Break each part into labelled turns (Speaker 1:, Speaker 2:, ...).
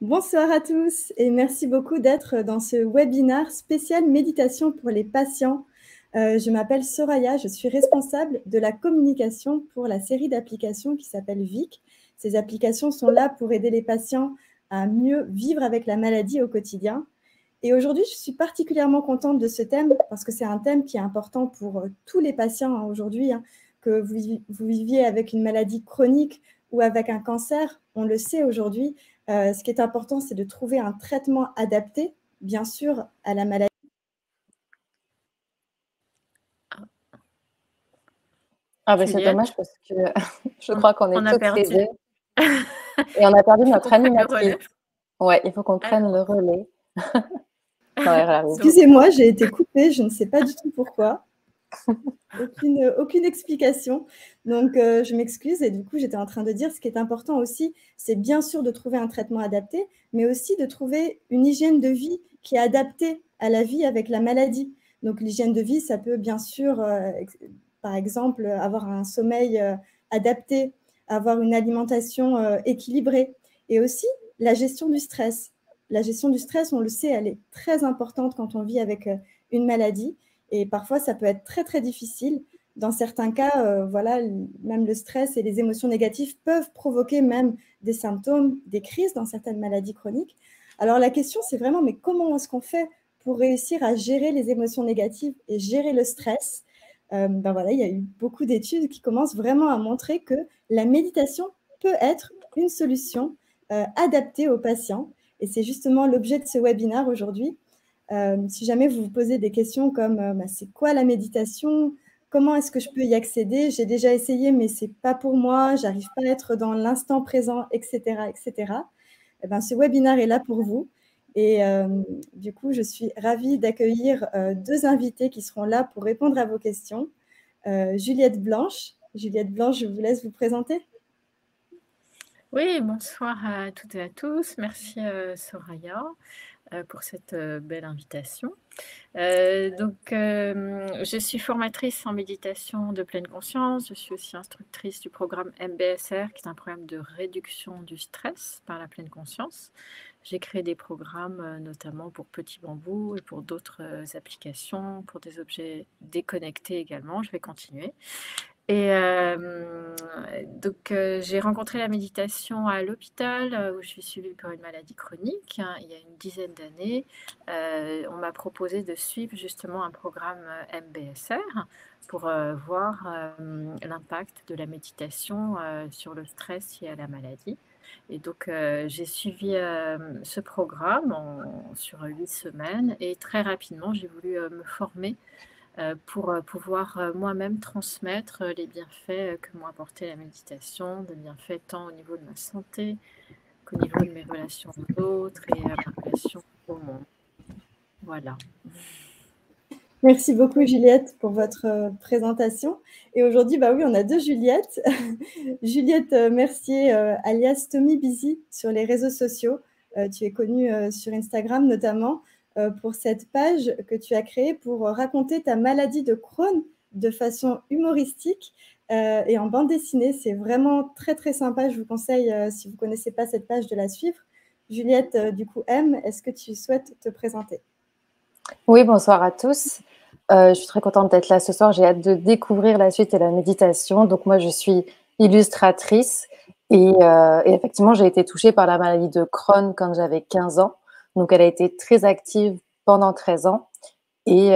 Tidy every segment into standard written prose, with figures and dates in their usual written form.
Speaker 1: Bonsoir à tous et merci beaucoup d'être dans ce webinaire spécial méditation pour les patients. Je m'appelle Soraya, je suis responsable de la communication pour la série d'applications qui s'appelle VIC. Ces applications sont là pour aider les patients à mieux vivre avec la maladie au quotidien. Et aujourd'hui, je suis particulièrement contente de ce thème parce que c'est un thème qui est important pour tous les patients aujourd'hui, que vous viviez avec une maladie chronique ou avec un cancer, on le sait aujourd'hui. Ce qui est important, c'est de trouver un traitement adapté, bien sûr, à la maladie.
Speaker 2: Ah ben c'est dommage parce que je crois qu'on est toutes les deux. Et on a perdu notre animatrice. Ouais, il faut qu'on prenne le relais.
Speaker 1: Excusez-moi, j'ai été coupée, je ne sais pas du tout pourquoi. Aucune explication. Donc, je m'excuse. Et du coup, j'étais en train de dire, ce qui est important aussi, c'est bien sûr de trouver un traitement adapté, mais aussi de trouver une hygiène de vie qui est adaptée à la vie avec la maladie. Donc, l'hygiène de vie, ça peut bien sûr, par exemple, avoir un sommeil adapté, avoir une alimentation équilibrée et aussi la gestion du stress. La gestion du stress, on le sait, elle est très importante quand on vit avec une maladie. Et parfois, ça peut être très, très difficile. Dans certains cas, voilà, même le stress et les émotions négatives peuvent provoquer même des symptômes, des crises dans certaines maladies chroniques. Alors, la question, c'est vraiment, mais comment est-ce qu'on fait pour réussir à gérer les émotions négatives et gérer le stress? Ben voilà, il y a eu beaucoup d'études qui commencent vraiment à montrer que la méditation peut être une solution adaptée aux patients. Et c'est justement l'objet de ce webinaire aujourd'hui. Si jamais vous vous posez des questions comme c'est quoi la méditation? Comment est-ce que je peux y accéder? J'ai déjà essayé, mais ce n'est pas pour moi, j'arrive pas à être dans l'instant présent, etc. etc. Eh ben, ce webinaire est là pour vous. Et du coup, je suis ravie d'accueillir deux invités qui seront là pour répondre à vos questions. Juliette Blanche. Juliette Blanche, je vous laisse vous présenter.
Speaker 3: Oui, bonsoir à toutes et à tous. Merci Soraya pour cette belle invitation. Je suis formatrice en méditation de pleine conscience. Je suis aussi instructrice du programme MBSR, qui est un programme de réduction du stress par la pleine conscience. J'ai créé des programmes notamment pour Petit Bambou et pour d'autres applications, pour des objets déconnectés également. Je vais continuer. Et j'ai rencontré la méditation à l'hôpital où je suis suivie pour une maladie chronique il y a une dizaine d'années. On m'a proposé de suivre justement un programme MBSR pour voir l'impact de la méditation sur le stress lié à la maladie. Et donc, j'ai suivi ce programme sur 8 semaines et très rapidement, j'ai voulu me former pour pouvoir moi-même transmettre les bienfaits que m'ont apporté la méditation, des bienfaits tant au niveau de ma santé qu'au niveau de mes relations aux autres et ma relation au monde. Voilà.
Speaker 1: Merci beaucoup Juliette pour votre présentation. Et aujourd'hui, bah oui, on a deux Juliettes. Juliette Mercier, alias Tommy Busy sur les réseaux sociaux. Tu es connue sur Instagram notamment pour cette page que tu as créée pour raconter ta maladie de Crohn de façon humoristique et en bande dessinée. C'est vraiment très, très sympa. Je vous conseille, si vous ne connaissez pas cette page, de la suivre. Juliette, du coup, est-ce que tu souhaites te présenter ?
Speaker 2: Oui, bonsoir à tous. Je suis très contente d'être là ce soir. J'ai hâte de découvrir la suite et la méditation. Donc, moi, je suis illustratrice et effectivement, j'ai été touchée par la maladie de Crohn quand j'avais 15 ans. Donc, elle a été très active pendant 13 ans et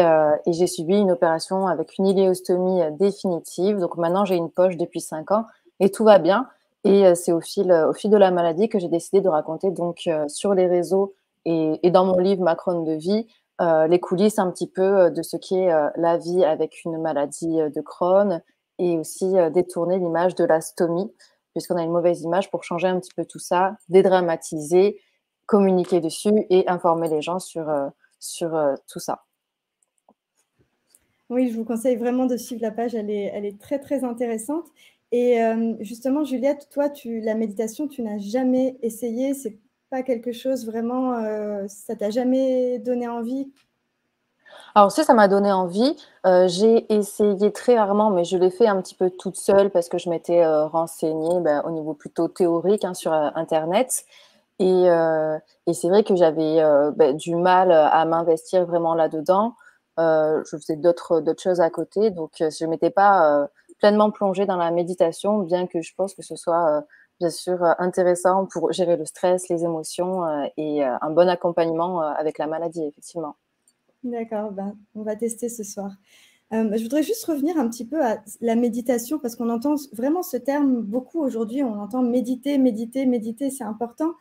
Speaker 2: j'ai subi une opération avec une iléostomie définitive. Donc, maintenant, j'ai une poche depuis 5 ans et tout va bien. Et c'est au fil de la maladie que j'ai décidé de raconter donc sur les réseaux et dans mon livre Ma Crohn de vie, les coulisses un petit peu de ce qu'est la vie avec une maladie de Crohn et aussi détourner l'image de la stomie, puisqu'on a une mauvaise image, pour changer un petit peu tout ça, dédramatiser, communiquer dessus et informer les gens sur tout ça.
Speaker 1: Oui, je vous conseille vraiment de suivre la page, elle est très, très intéressante. Et justement, Juliette, toi, la méditation, tu n'as jamais essayé, c'est pas quelque chose vraiment, ça t'a jamais donné envie?
Speaker 2: Alors si, ça m'a donné envie. J'ai essayé très rarement, mais je l'ai fait un petit peu toute seule parce que je m'étais renseignée au niveau plutôt théorique sur Internet. Et c'est vrai que j'avais du mal à m'investir vraiment là-dedans. Je faisais d'autres choses à côté, donc je ne m'étais pas pleinement plongée dans la méditation, bien que je pense que ce soit bien sûr intéressant pour gérer le stress, les émotions et un bon accompagnement avec la maladie, effectivement.
Speaker 1: D'accord, ben, on va tester ce soir. Je voudrais juste revenir un petit peu à la méditation, parce qu'on entend vraiment ce terme beaucoup aujourd'hui. On entend méditer, méditer, méditer, c'est important.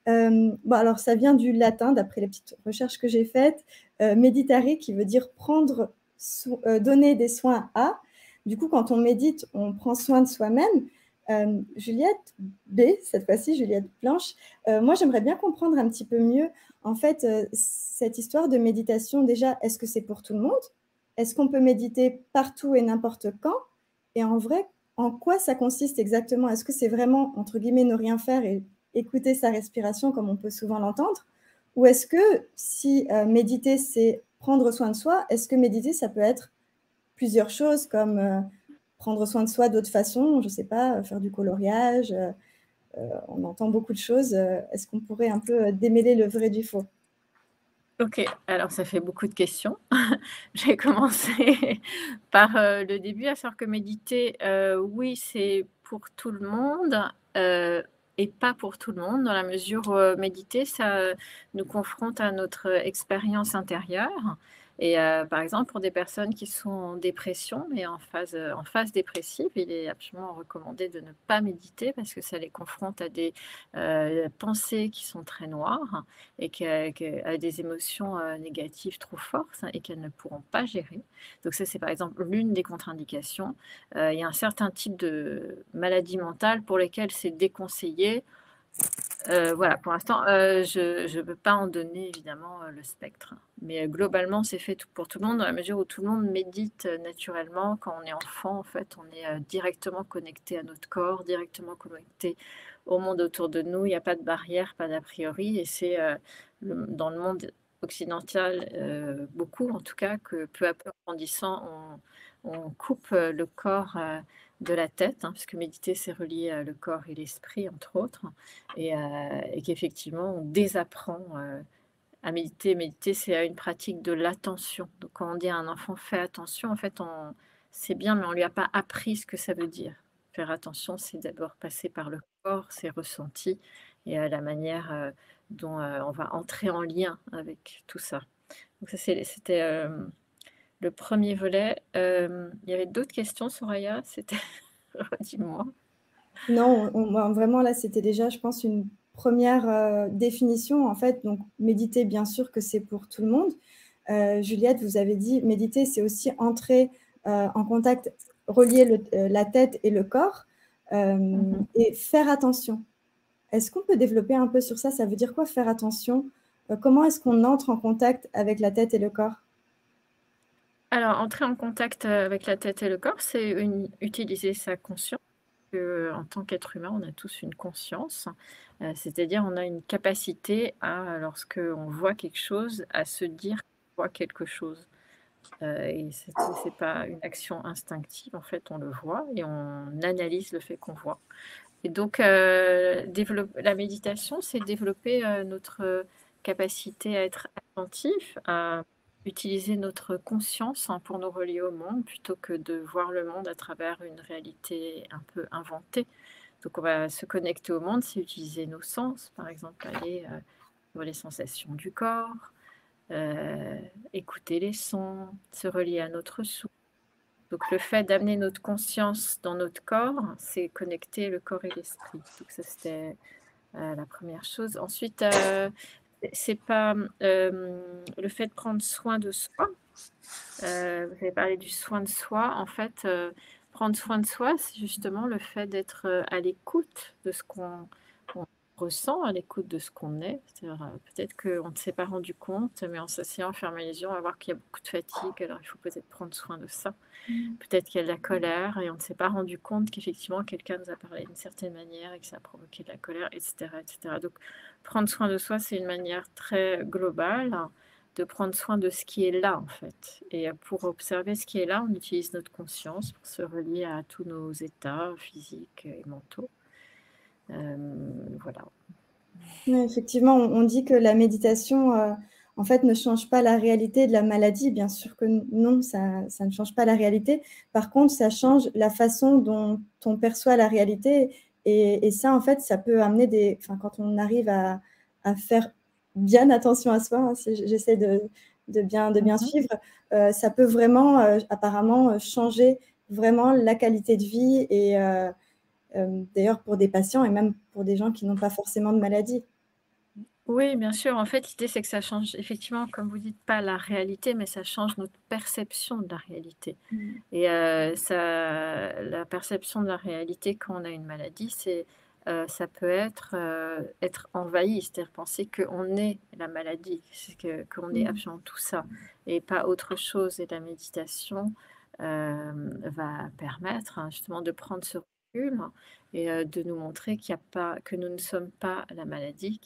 Speaker 1: Bon, alors, ça vient du latin, d'après les petites recherches que j'ai faites. Meditare, qui veut dire prendre, donner des soins à. Du coup, quand on médite, on prend soin de soi-même. Juliette B, cette fois-ci, Juliette Blanche, moi, j'aimerais bien comprendre un petit peu mieux, en fait, cette histoire de méditation. Déjà, est-ce que c'est pour tout le monde? Est-ce qu'on peut méditer partout et n'importe quand? Et en vrai, en quoi ça consiste exactement? Est-ce que c'est vraiment, entre guillemets, ne rien faire et écouter sa respiration comme on peut souvent l'entendre? Ou est-ce que si méditer, c'est prendre soin de soi, est-ce que méditer, ça peut être plusieurs choses comme prendre soin de soi d'autres façons, je ne sais pas, faire du coloriage, on entend beaucoup de choses. Est-ce qu'on pourrait un peu démêler le vrai du faux?
Speaker 3: Ok, alors ça fait beaucoup de questions. Je vais commencer par le début, à savoir que méditer, oui, c'est pour tout le monde et pas pour tout le monde, dans la mesure où méditer, ça nous confronte à notre expérience intérieure. Et par exemple, pour des personnes qui sont en dépression et en phase dépressive, il est absolument recommandé de ne pas méditer parce que ça les confronte à des pensées qui sont très noires et à des émotions négatives trop fortes et qu'elles ne pourront pas gérer. Donc ça, c'est par exemple l'une des contre-indications. Il y a un certain type de maladie mentale pour lesquelles c'est déconseillé. Voilà, pour l'instant, je ne peux pas en donner évidemment le spectre. Mais globalement, c'est fait pour tout le monde dans la mesure où tout le monde médite naturellement. Quand on est enfant, en fait, on est directement connecté à notre corps, directement connecté au monde autour de nous. Il n'y a pas de barrière, pas d'a priori. Et c'est dans le monde occidental, beaucoup en tout cas, que peu à peu en grandissant, on coupe le corps de la tête, hein, puisque méditer, c'est relier le corps et l'esprit, entre autres, et qu'effectivement, on désapprend à méditer. Méditer, c'est une pratique de l'attention. Donc, quand on dit à un enfant, fais attention, en fait, c'est bien, mais on ne lui a pas appris ce que ça veut dire. Faire attention, c'est d'abord passer par le corps, ses ressentis, et la manière dont on va entrer en lien avec tout ça. Donc, ça, c'était le premier volet. Il y avait d'autres questions, Soraya? C'était... Redis-moi.
Speaker 1: Non, vraiment là, c'était déjà, je pense, une première définition, en fait. Donc, méditer, bien sûr que c'est pour tout le monde. Juliette, vous avez dit, méditer, c'est aussi entrer en contact, relier la tête et le corps et faire attention. Est-ce qu'on peut développer un peu sur ça? Ça veut dire quoi, faire attention? Comment est-ce qu'on entre en contact avec la tête et le corps?
Speaker 3: Alors, entrer en contact avec la tête et le corps, c'est utiliser sa conscience. En tant qu'être humain, on a tous une conscience, c'est-à-dire on a une capacité à, lorsque on voit quelque chose, à se dire qu'on voit quelque chose. Et c'est pas une action instinctive, en fait, on le voit et on analyse le fait qu'on voit. Et donc, la méditation, c'est développer notre capacité à être attentif, à utiliser notre conscience pour nous relier au monde, plutôt que de voir le monde à travers une réalité un peu inventée. Donc, on va se connecter au monde, c'est utiliser nos sens, par exemple, aller voir les sensations du corps, écouter les sons, se relier à notre souffle. Donc le fait d'amener notre conscience dans notre corps, c'est connecter le corps et l'esprit. Donc ça, c'était la première chose. Ensuite, c'est pas le fait de prendre soin de soi. Vous avez parlé du soin de soi. En fait, prendre soin de soi, c'est justement le fait d'être à l'écoute de ce qu'on ressent, à l'écoute de ce qu'on est. C'est-à-dire, peut-être qu'on ne s'est pas rendu compte, mais en s'asseyant, fermer les yeux, on va voir qu'il y a beaucoup de fatigue. Alors, il faut peut-être prendre soin de ça. Peut-être qu'il y a de la colère et on ne s'est pas rendu compte qu'effectivement, quelqu'un nous a parlé d'une certaine manière et que ça a provoqué de la colère, etc., etc. Donc, prendre soin de soi, c'est une manière très globale de prendre soin de ce qui est là, en fait. Et pour observer ce qui est là, on utilise notre conscience pour se relier à tous nos états physiques et mentaux. Voilà.
Speaker 1: Oui, effectivement, on dit que la méditation, en fait, ne change pas la réalité de la maladie. Bien sûr que non, ça ne change pas la réalité. Par contre, ça change la façon dont on perçoit la réalité. Et ça, en fait, ça peut amener enfin, quand on arrive à faire bien attention à soi, hein, si j'essaie de bien suivre, ça peut vraiment, apparemment, changer vraiment la qualité de vie. Et d'ailleurs, pour des patients et même pour des gens qui n'ont pas forcément de maladie.
Speaker 3: Oui, bien sûr. En fait, l'idée, c'est que ça change effectivement, comme vous dites, pas la réalité, mais ça change notre perception de la réalité. Et la perception de la réalité quand on a une maladie, ça peut être envahi, c'est-à-dire penser qu'on est la maladie, qu'on est absolument tout ça et pas autre chose. Et la méditation va permettre, hein, justement, de prendre ce recul et de nous montrer que nous ne sommes pas la maladie,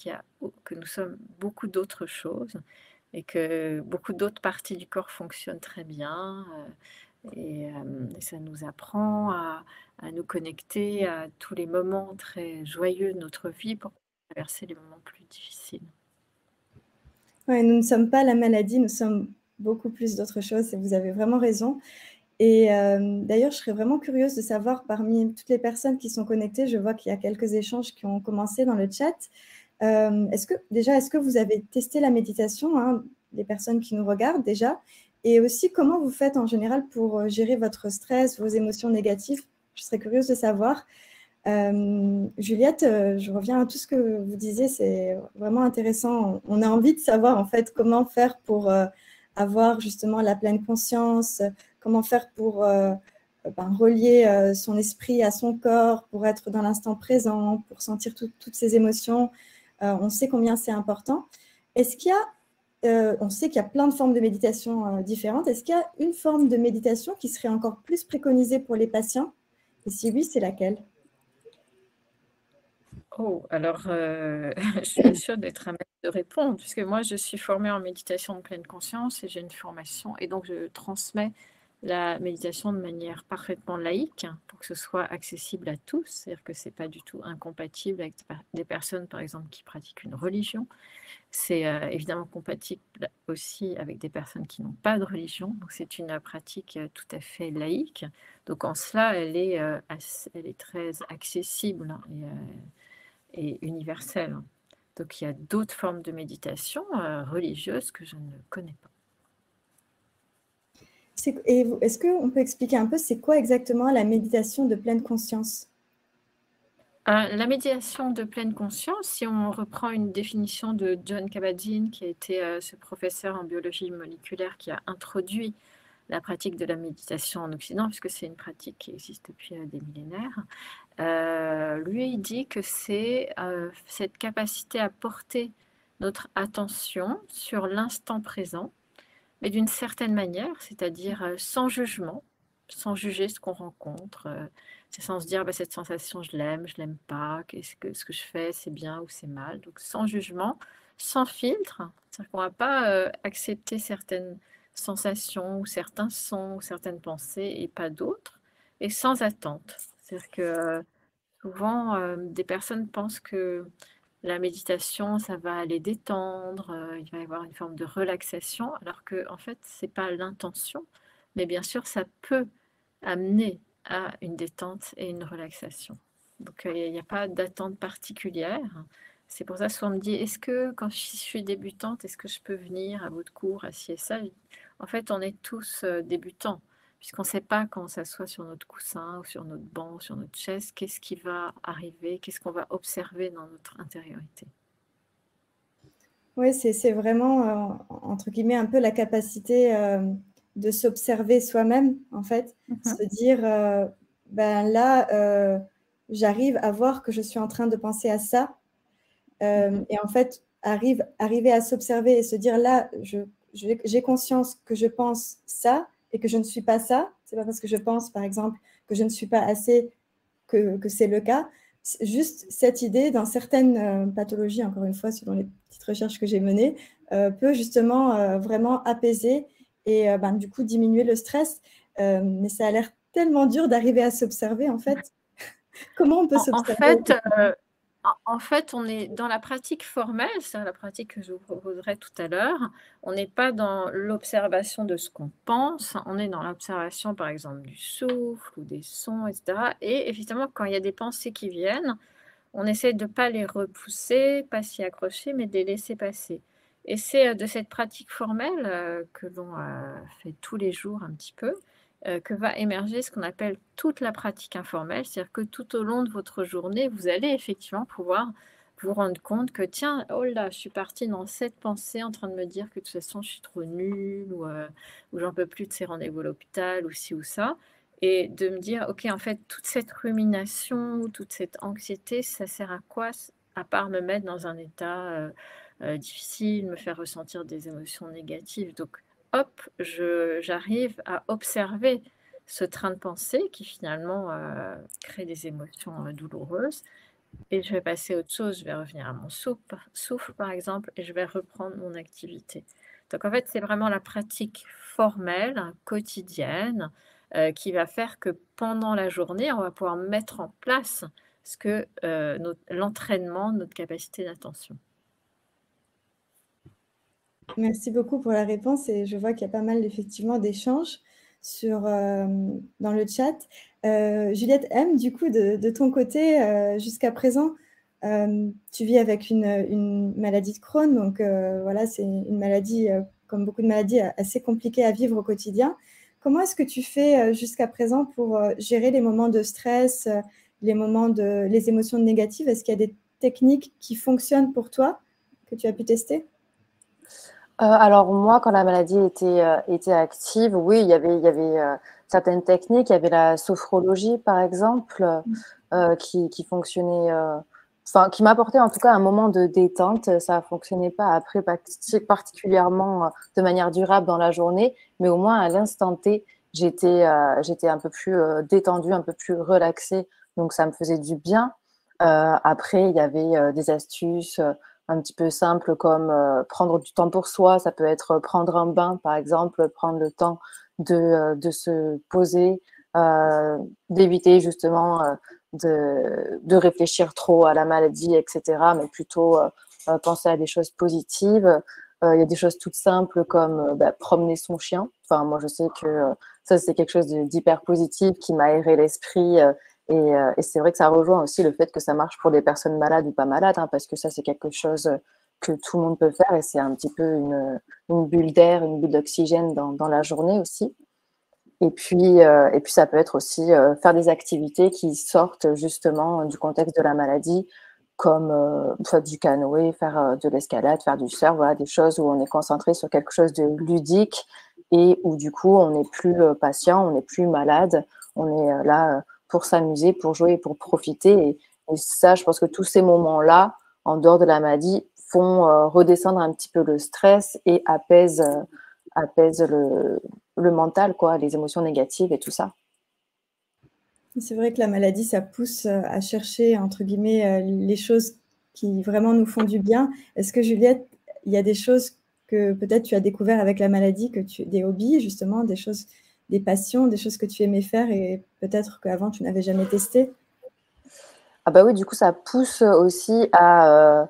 Speaker 3: que nous sommes beaucoup d'autres choses et que beaucoup d'autres parties du corps fonctionnent très bien. Et ça nous apprend à nous connecter à tous les moments très joyeux de notre vie pour traverser les moments plus difficiles.
Speaker 1: Ouais, nous ne sommes pas la maladie, nous sommes beaucoup plus d'autres choses et vous avez vraiment raison. Et d'ailleurs, je serais vraiment curieuse de savoir, parmi toutes les personnes qui sont connectées, je vois qu'il y a quelques échanges qui ont commencé dans le chat. Est-ce que vous avez testé la méditation, hein, les personnes qui nous regardent déjà? Et aussi, comment vous faites en général pour gérer votre stress, vos émotions négatives? Je serais curieuse de savoir. Juliette, je reviens à tout ce que vous disiez, c'est vraiment intéressant. On a envie de savoir en fait comment faire pour avoir justement la pleine conscience, comment faire pour relier son esprit à son corps, pour être dans l'instant présent, pour sentir toutes ses émotions. On sait combien c'est important. Est-ce qu'il y a, on sait qu'il y a plein de formes de méditation différentes. Est-ce qu'il y a une forme de méditation qui serait encore plus préconisée pour les patients? Et si oui, c'est laquelle?
Speaker 3: Oh, alors, je suis pas sûre d'être à même de répondre, puisque moi, je suis formée en méditation de pleine conscience et j'ai une formation, et donc je transmets la méditation de manière parfaitement laïque pour que ce soit accessible à tous, c'est-à-dire que c'est pas du tout incompatible avec des personnes, par exemple, qui pratiquent une religion. C'est évidemment compatible aussi avec des personnes qui n'ont pas de religion, donc c'est une pratique tout à fait laïque. Donc en cela, elle est très accessible, hein, et universelle. Donc il y a d'autres formes de méditation religieuse que je ne connais pas.
Speaker 1: Est-ce qu'on peut expliquer un peu c'est quoi exactement la méditation de pleine conscience?
Speaker 3: La méditation de pleine conscience, si on reprend une définition de John Kabat-Zinn, qui a été ce professeur en biologie moléculaire qui a introduit la pratique de la méditation en Occident, puisque c'est une pratique qui existe depuis des millénaires, lui, il dit que c'est cette capacité à porter notre attention sur l'instant présent, mais d'une certaine manière, c'est-à-dire sans jugement, sans juger ce qu'on rencontre. C'est sans se dire, bah, cette sensation, je l'aime pas, ce que je fais, c'est bien ou c'est mal. Donc sans jugement, sans filtre, c'est-à-dire qu'on ne va pas accepter certaines sensations ou certains sons ou certaines pensées et pas d'autres, et sans attente. C'est-à-dire que souvent, des personnes pensent que la méditation, ça va les détendre, il va y avoir une forme de relaxation, alors que en fait, c'est pas l'intention, mais bien sûr, ça peut amener à une détente et une relaxation. Donc, il n'y a pas d'attente particulière. C'est pour ça, souvent on me dit, est-ce que quand je suis débutante, est-ce que je peux venir à votre cours, à ci et ça? En fait, on est tous débutants, puisqu'on ne sait pas quand on s'assoit sur notre coussin ou sur notre banc ou sur notre chaise, qu'est-ce qui va arriver, qu'est-ce qu'on va observer dans notre intériorité.
Speaker 1: Oui, c'est vraiment, entre guillemets, un peu la capacité de s'observer soi-même, en fait. Se dire, ben là, j'arrive à voir que je suis en train de penser à ça. Et en fait, arriver à s'observer et se dire, là, j'ai conscience que je pense ça et que je ne suis pas ça. C'est pas parce que je pense, par exemple, que je ne suis pas assez que c'est le cas. Juste cette idée, dans certaines pathologies, encore une fois, selon les petites recherches que j'ai menées, peut justement vraiment apaiser et du coup diminuer le stress. Mais ça a l'air tellement dur d'arriver à s'observer, en fait. Comment on peut s'observer?
Speaker 3: En fait, on est dans la pratique formelle, c'est la pratique que je vous proposerai tout à l'heure. On n'est pas dans l'observation de ce qu'on pense, on est dans l'observation, par exemple, du souffle ou des sons, etc. Et effectivement, quand il y a des pensées qui viennent, on essaie de ne pas les repousser, pas s'y accrocher, mais de les laisser passer. Et c'est de cette pratique formelle que l'on fait tous les jours un petit peu, que va émerger ce qu'on appelle toute la pratique informelle. C'est-à-dire que tout au long de votre journée, vous allez effectivement pouvoir vous rendre compte que tiens, oh là, je suis partie dans cette pensée en train de me dire que de toute façon, je suis trop nulle ou j'en peux plus de ces rendez-vous à l'hôpital ou ci ou ça. Et de me dire, ok, en fait, toute cette rumination, toute cette anxiété, ça sert à quoi à part me mettre dans un état difficile, me faire ressentir des émotions négatives. Donc, hop, j'arrive à observer ce train de pensée qui finalement crée des émotions douloureuses. Et je vais passer à autre chose, je vais revenir à mon souffle, par exemple, et je vais reprendre mon activité. Donc en fait, c'est vraiment la pratique formelle, quotidienne, qui va faire que pendant la journée, on va pouvoir mettre en place ce que l'entraînement de notre capacité d'attention.
Speaker 1: Merci beaucoup pour la réponse et je vois qu'il y a pas mal effectivement d'échanges dans le chat. Juliette M, du coup, de ton côté, jusqu'à présent, tu vis avec une maladie de Crohn, donc voilà, c'est une maladie, comme beaucoup de maladies, assez compliquée à vivre au quotidien. Comment est-ce que tu fais jusqu'à présent pour gérer les moments de stress, les émotions négatives? Est-ce qu'il y a des techniques qui fonctionnent pour toi, que tu as pu tester?
Speaker 2: Alors moi, quand la maladie était active, oui, il y avait certaines techniques. Il y avait la sophrologie, par exemple, qui fonctionnait, enfin, qui m'apportait en tout cas un moment de détente. Ça fonctionnait pas après particulièrement de manière durable dans la journée, mais au moins à l'instant T, j'étais un peu plus détendue, un peu plus relaxée. Donc ça me faisait du bien. Après, il y avait des astuces un petit peu simples comme prendre du temps pour soi. Ça peut être prendre un bain, par exemple, prendre le temps de se poser, d'éviter justement de réfléchir trop à la maladie, etc., mais plutôt penser à des choses positives. Il y a des choses toutes simples comme promener son chien. Enfin, moi, je sais que ça, c'est quelque chose d'hyper positif qui m'a aéré l'esprit. Et c'est vrai que ça rejoint aussi le fait que ça marche pour des personnes malades ou pas malades, hein, parce que ça, c'est quelque chose que tout le monde peut faire et c'est un petit peu une bulle d'air, une bulle d'oxygène dans la journée aussi. Et puis ça peut être aussi faire des activités qui sortent justement du contexte de la maladie, comme faire du canoë, faire de l'escalade, faire du surf, voilà, des choses où on est concentré sur quelque chose de ludique et où du coup on n'est plus patient, on n'est plus malade, on est là pour s'amuser, pour jouer, pour profiter. Et ça, je pense que tous ces moments-là, en dehors de la maladie, font redescendre un petit peu le stress et apaisent le mental, quoi, les émotions négatives et tout ça.
Speaker 1: C'est vrai que la maladie, ça pousse à chercher, entre guillemets, les choses qui vraiment nous font du bien. Est-ce que, Juliette, il y a des choses que peut-être tu as découvert avec la maladie, des hobbies, justement, des choses, des passions, des choses que tu aimais faire et peut-être qu'avant, tu n'avais jamais testé?
Speaker 2: Ah bah oui, du coup, ça pousse aussi à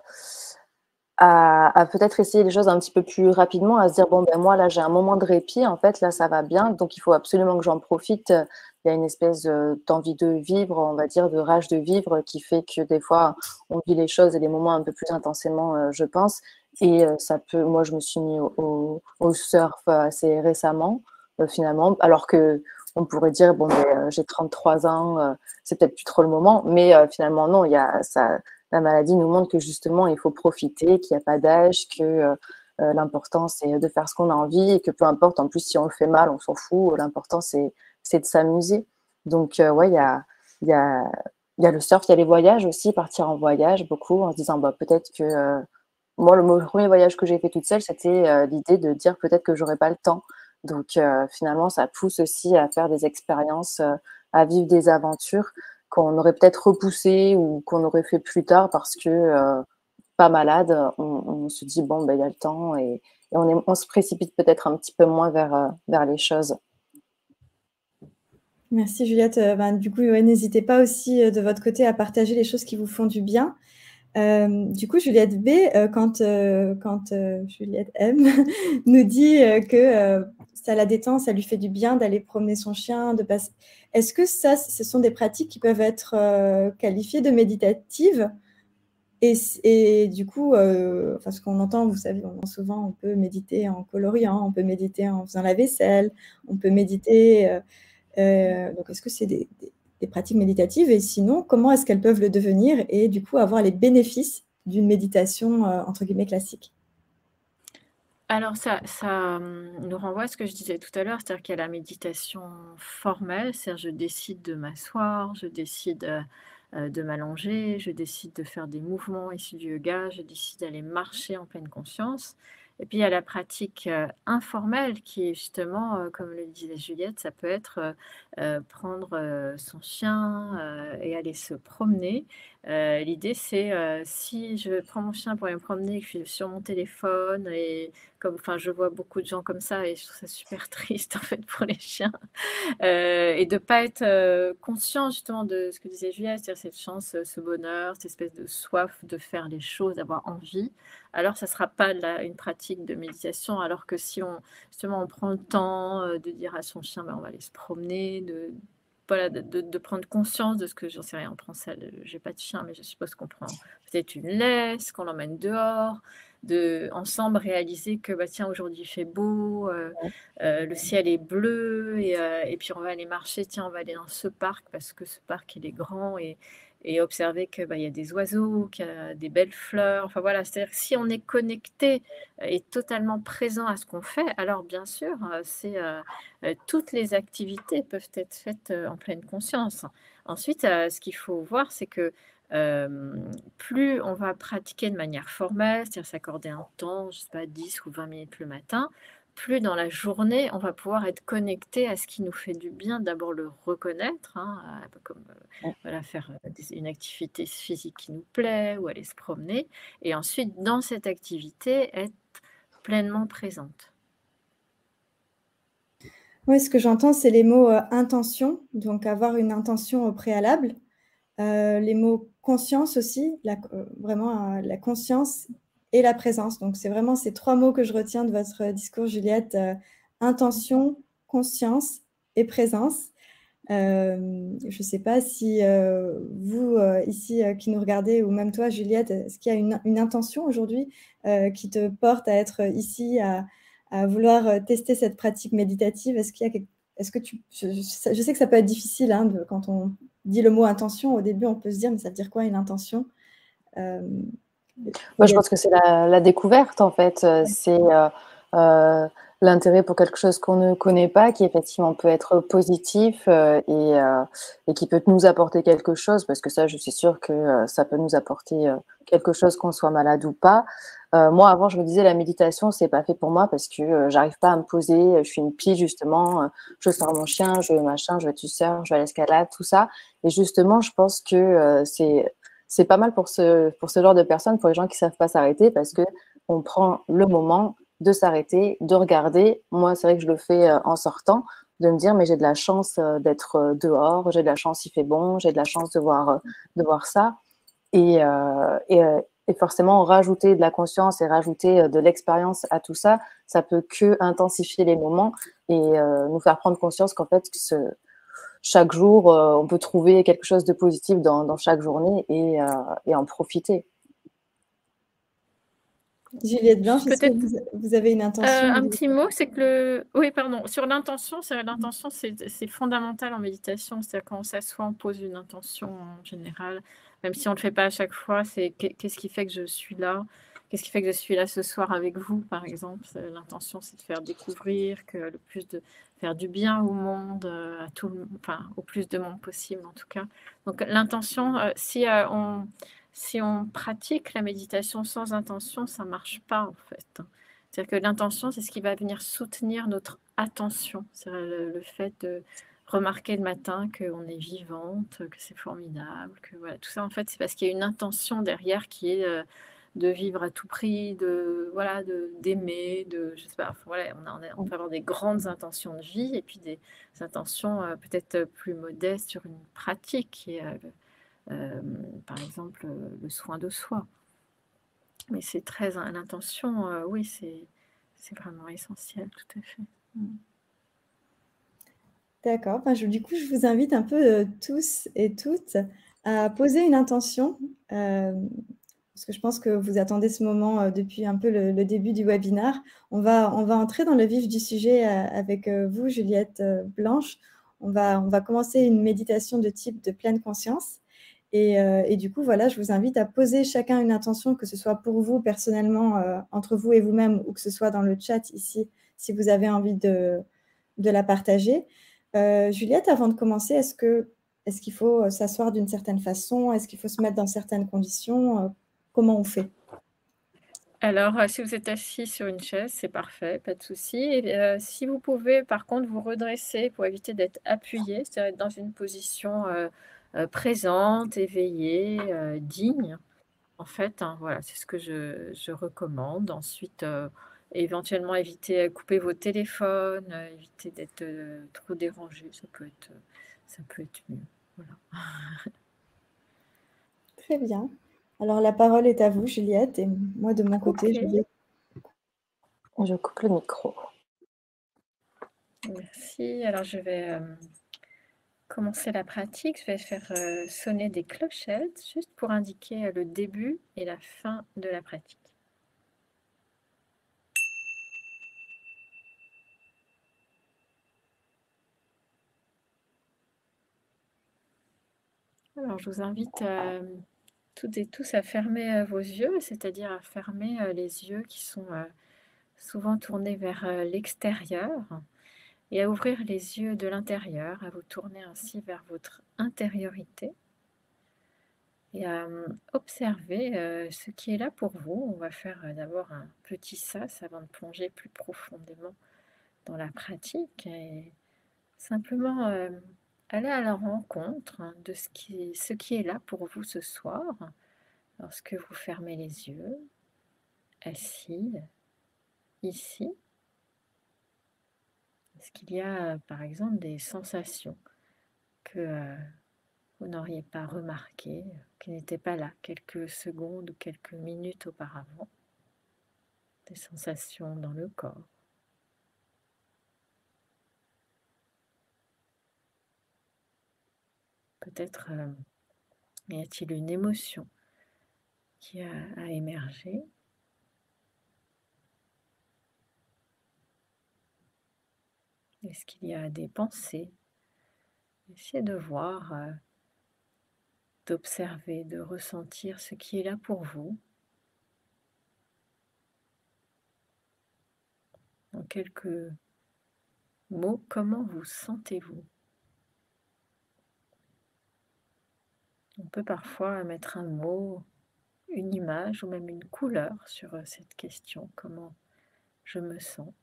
Speaker 2: peut-être essayer les choses un petit peu plus rapidement, à se dire, bon, ben moi, là, j'ai un moment de répit, en fait, là, ça va bien, donc il faut absolument que j'en profite. Il y a une espèce d'envie de vivre, on va dire, de rage de vivre qui fait que des fois, on vit les choses et les moments un peu plus intensément, je pense. Et ça peut, moi, je me suis mis au surf assez récemment, finalement, alors que on pourrait dire, bon, ben, j'ai 33 ans, c'est peut-être plus trop le moment, mais finalement, non, il y a ça. La maladie nous montre que justement, il faut profiter, qu'il n'y a pas d'âge, que l'important, c'est de faire ce qu'on a envie et que peu importe, en plus, si on le fait mal, on s'en fout. L'important, c'est de s'amuser. Donc, ouais, il y a, il y a le surf, il y a les voyages aussi, partir en voyage beaucoup en se disant, bah, peut-être que moi, le premier voyage que j'ai fait toute seule, c'était l'idée de dire peut-être que j'aurais pas le temps. Donc, finalement, ça pousse aussi à faire des expériences, à vivre des aventures qu'on aurait peut-être repoussé ou qu'on aurait fait plus tard parce que pas malade, on se dit bon, ben, il y a le temps et on se précipite peut-être un petit peu moins vers les choses.
Speaker 1: Merci Juliette. Du coup, ouais, n'hésitez pas aussi de votre côté à partager les choses qui vous font du bien. Du coup, Juliette B, quand Juliette M nous dit que ça la détend, ça lui fait du bien d'aller promener son chien, de passer. Est-ce que ça, ce sont des pratiques qui peuvent être qualifiées de méditatives? Et du coup, enfin, ce qu'on entend, vous savez, on entend souvent, on peut méditer en coloriant, on peut méditer en faisant la vaisselle, on peut méditer. Donc, est-ce que c'est des pratiques méditatives? Et sinon, comment est-ce qu'elles peuvent le devenir et du coup avoir les bénéfices d'une méditation entre guillemets classique?
Speaker 3: Alors ça nous renvoie à ce que je disais tout à l'heure, c'est-à-dire qu'il y a la méditation formelle, c'est-à-dire je décide de m'asseoir, je décide, de m'allonger, je décide de faire des mouvements issus du yoga, je décide d'aller marcher en pleine conscience. Et puis il y a la pratique, informelle qui est justement, comme le disait Juliette, ça peut être, prendre, son chien, et aller se promener. L'idée c'est, si je prends mon chien pour aller me promener et que je suis sur mon téléphone et comme enfin, je vois beaucoup de gens comme ça et je trouve ça super triste en fait pour les chiens. Et de pas être, conscient justement de ce que disait Juliette, c'est-à-dire cette chance, ce bonheur, cette espèce de soif de faire les choses, d'avoir envie. Alors ça sera pas une pratique de méditation, alors que si on justement on prend le temps, de dire à son chien: «Bah, on va aller se promener», de voilà, de prendre conscience de ce que j'en sais rien, on prend ça, j'ai pas de chien, mais je suppose qu'on prend peut-être une laisse, qu'on l'emmène dehors, de ensemble réaliser que, bah, tiens, aujourd'hui il fait beau, le ciel est bleu et puis on va aller marcher, tiens, on va aller dans ce parc parce que ce parc il est grand et observer que, bah, il y a des oiseaux, qu'il y a des belles fleurs. Enfin voilà, c'est-à-dire que si on est connecté et totalement présent à ce qu'on fait, alors bien sûr, toutes les activités peuvent être faites, en pleine conscience. Ensuite, ce qu'il faut voir, c'est que, plus on va pratiquer de manière formelle, c'est-à-dire s'accorder un temps, je sais pas, 10 ou 20 minutes le matin, plus dans la journée, on va pouvoir être connecté à ce qui nous fait du bien. D'abord le reconnaître, hein, un peu comme, voilà, faire, une activité physique qui nous plaît ou aller se promener et ensuite dans cette activité, être pleinement présente.
Speaker 1: Oui, ce que j'entends, c'est les mots intention, donc avoir une intention au préalable. Les mots conscience aussi, vraiment la conscience et la présence. Donc, c'est vraiment ces trois mots que je retiens de votre discours, Juliette. Intention, conscience et présence. Je ne sais pas si vous, ici, qui nous regardez, ou même toi, Juliette, est-ce qu'il y a une intention aujourd'hui qui te porte à être ici, à vouloir tester cette pratique méditative? Est-ce que je sais que ça peut être difficile hein, quand on dit le mot intention, au début, on peut se dire, mais ça veut dire quoi une intention?
Speaker 2: Moi, je pense que c'est la découverte, en fait. C'est l'intérêt pour quelque chose qu'on ne connaît pas, qui effectivement peut être positif et qui peut nous apporter quelque chose, parce que ça, je suis sûre que ça peut nous apporter quelque chose, qu'on soit malade ou pas. Moi, avant, je me disais, la méditation, c'est pas fait pour moi parce que j'arrive pas à me poser. Je suis une pie, justement. Je sors mon chien, je vais machin, je vais tusseur, je vais à l'escalade, tout ça. Et justement, je pense que c'est pas mal pour ce genre de personnes, pour les gens qui savent pas s'arrêter, parce que on prend le moment de s'arrêter, de regarder. Moi, c'est vrai que je le fais en sortant, de me dire, mais j'ai de la chance d'être dehors, j'ai de la chance, il fait bon, j'ai de la chance de voir ça. Et forcément, rajouter de la conscience et rajouter de l'expérience à tout ça, ça peut que intensifier les moments et nous faire prendre conscience qu'en fait, chaque jour, on peut trouver quelque chose de positif dans chaque journée et en profiter.
Speaker 1: Juliette Blanche, est-ce que
Speaker 3: Peut-être
Speaker 1: vous avez une intention?
Speaker 3: un petit mot, c'est que oui, pardon, sur l'intention, c'est fondamental en méditation. C'est-à-dire quand on s'assoit, on pose une intention en général, même si on ne le fait pas à chaque fois, c'est qu'est-ce qui fait que je suis là? Qu'est-ce qui fait que je suis là ce soir avec vous, par exemple? L'intention, c'est de faire découvrir, que le plus de faire du bien au monde, à tout le enfin, au plus de monde possible, en tout cas. Donc l'intention, si on pratique la méditation sans intention, ça marche pas, en fait, hein. C'est-à-dire que l'intention, c'est ce qui va venir soutenir notre attention. C'est le fait de remarquer le matin qu'on est vivante, que c'est formidable, que voilà, tout ça, en fait, c'est parce qu'il y a une intention derrière qui est, de vivre à tout prix, voilà, d'aimer, je sais pas, enfin, voilà, on peut avoir des grandes intentions de vie et puis des intentions, peut-être plus modestes sur une pratique qui est, par exemple, le soin de soi. Mais c'est très l'intention, oui, c'est vraiment essentiel, tout à fait. Mmh.
Speaker 1: D'accord. Ben, du coup, je vous invite un peu, tous et toutes à poser une intention, parce que je pense que vous attendez ce moment, depuis un peu le début du webinaire. On va entrer dans le vif du sujet, avec, vous, Juliette, Blanche. On va commencer une méditation de type de pleine conscience et du coup, voilà, je vous invite à poser chacun une intention, que ce soit pour vous personnellement, entre vous et vous-même, ou que ce soit dans le chat ici, si vous avez envie de la partager. Juliette, avant de commencer, est-ce qu'il faut s'asseoir d'une certaine façon? Est-ce qu'il faut se mettre dans certaines conditions? Comment on fait?
Speaker 3: Alors, si vous êtes assis sur une chaise, c'est parfait, pas de souci et si vous pouvez, par contre, vous redresser pour éviter d'être appuyé, c'est-à-dire être dans une position, présente, éveillée, digne, en fait, hein, voilà, c'est ce que je recommande. Ensuite, éventuellement éviter, couper vos téléphones, éviter d'être, trop dérangé, ça peut être mieux, voilà.
Speaker 1: Très bien. Alors la parole est à vous, Juliette, et moi de mon côté, je
Speaker 3: OK.
Speaker 1: vais
Speaker 2: Je coupe le micro.
Speaker 3: Merci. Alors je vais, commencer la pratique. Je vais faire, sonner des clochettes juste pour indiquer, le début et la fin de la pratique. Alors je vous invite, toutes et tous à fermer, vos yeux, c'est-à-dire à fermer, les yeux qui sont, souvent tournés vers, l'extérieur et à ouvrir les yeux de l'intérieur, à vous tourner ainsi vers votre intériorité et à, observer, ce qui est là pour vous. On va faire, d'abord un petit sas avant de plonger plus profondément dans la pratique et simplement, aller à la rencontre, hein, de ce qui est là pour vous ce soir, lorsque vous fermez les yeux, assis, ici. Est-ce qu'il y a, par exemple, des sensations que, vous n'auriez pas remarquées, qui n'étaient pas là quelques secondes ou quelques minutes auparavant? Des sensations dans le corps? Peut-être, y a-t-il une émotion qui a émergé? Est-ce qu'il y a des pensées? Essayez de voir, d'observer, de ressentir ce qui est là pour vous. En quelques mots, comment vous sentez-vous? On peut parfois mettre un mot, une image ou même une couleur sur, cette question: «Comment je me sens?»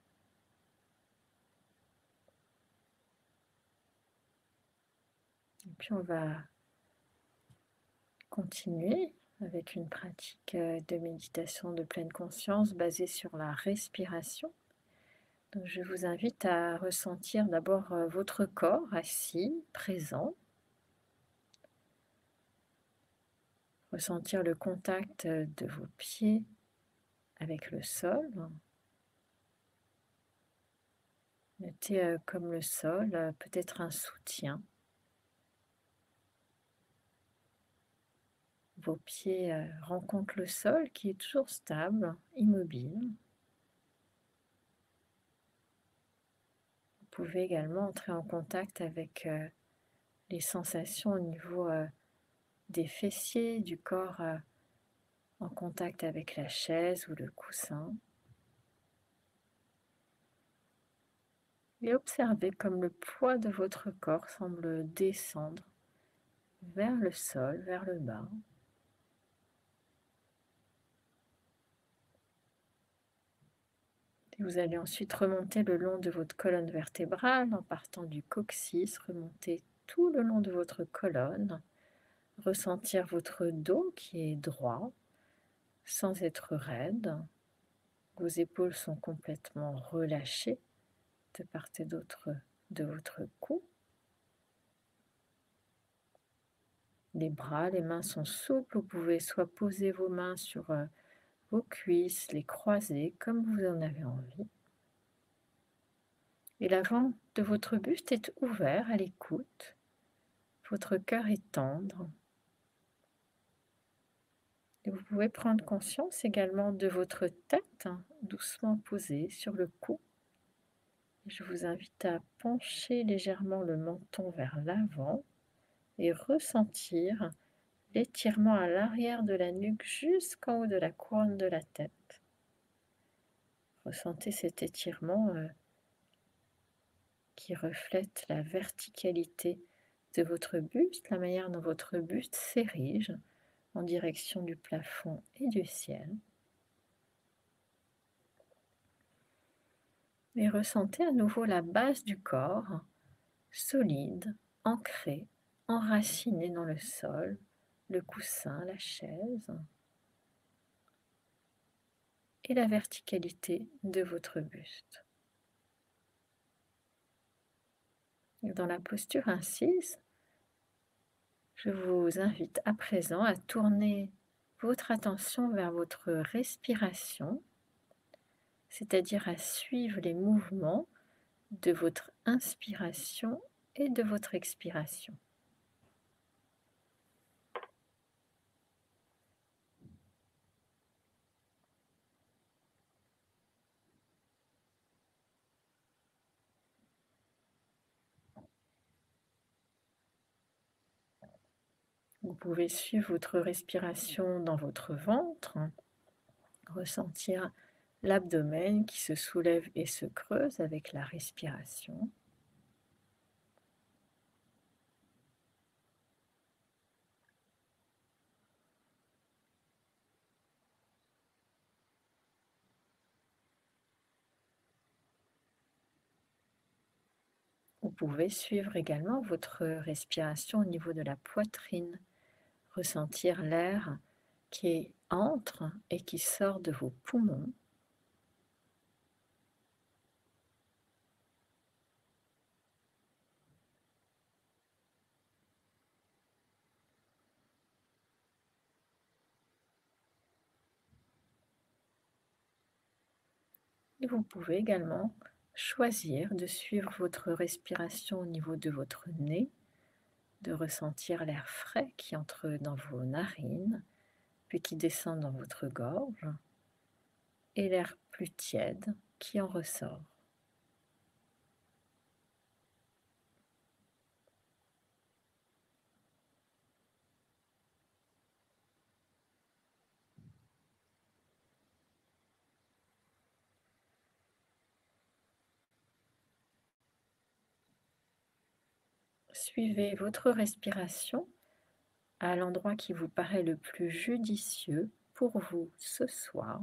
Speaker 3: Et puis on va continuer avec une pratique, de méditation de pleine conscience basée sur la respiration. Donc je vous invite à ressentir d'abord, votre corps assis, présent. Ressentir le contact, de vos pieds avec le sol. Notez, comme le sol, peut-être un soutien. Vos pieds, rencontrent le sol qui est toujours stable, immobile. Vous pouvez également entrer en contact avec, les sensations au niveau, des fessiers, du corps, en contact avec la chaise ou le coussin. Et observez comme le poids de votre corps semble descendre vers le sol, vers le bas. Et vous allez ensuite remonter le long de votre colonne vertébrale en partant du coccyx, remonter tout le long de votre colonne, ressentir votre dos qui est droit, sans être raide. Vos épaules sont complètement relâchées de part et d'autre de votre cou. Les bras, les mains sont souples. Vous pouvez soit poser vos mains sur vos cuisses, les croiser comme vous en avez envie. Et l'avant de votre buste est ouvert à l'écoute. Votre cœur est tendre. Et vous pouvez prendre conscience également de votre tête, doucement posée sur le cou. Et je vous invite à pencher légèrement le menton vers l'avant et ressentir l'étirement à l'arrière de la nuque jusqu'en haut de la couronne de la tête. Ressentez cet étirement qui reflète la verticalité de votre buste, la manière dont votre buste s'érige en direction du plafond et du ciel. Et ressentez à nouveau la base du corps, solide, ancrée, enracinée dans le sol, le coussin, la chaise, et la verticalité de votre buste. Dans la posture assise, je vous invite à présent à tourner votre attention vers votre respiration, c'est-à-dire à suivre les mouvements de votre inspiration et de votre expiration. Vous pouvez suivre votre respiration dans votre ventre, ressentir l'abdomen qui se soulève et se creuse avec la respiration. Vous pouvez suivre également votre respiration au niveau de la poitrine, ressentir l'air qui entre et qui sort de vos poumons. Et vous pouvez également choisir de suivre votre respiration au niveau de votre nez, de ressentir l'air frais qui entre dans vos narines, puis qui descend dans votre gorge, et l'air plus tiède qui en ressort. Suivez votre respiration à l'endroit qui vous paraît le plus judicieux pour vous ce soir.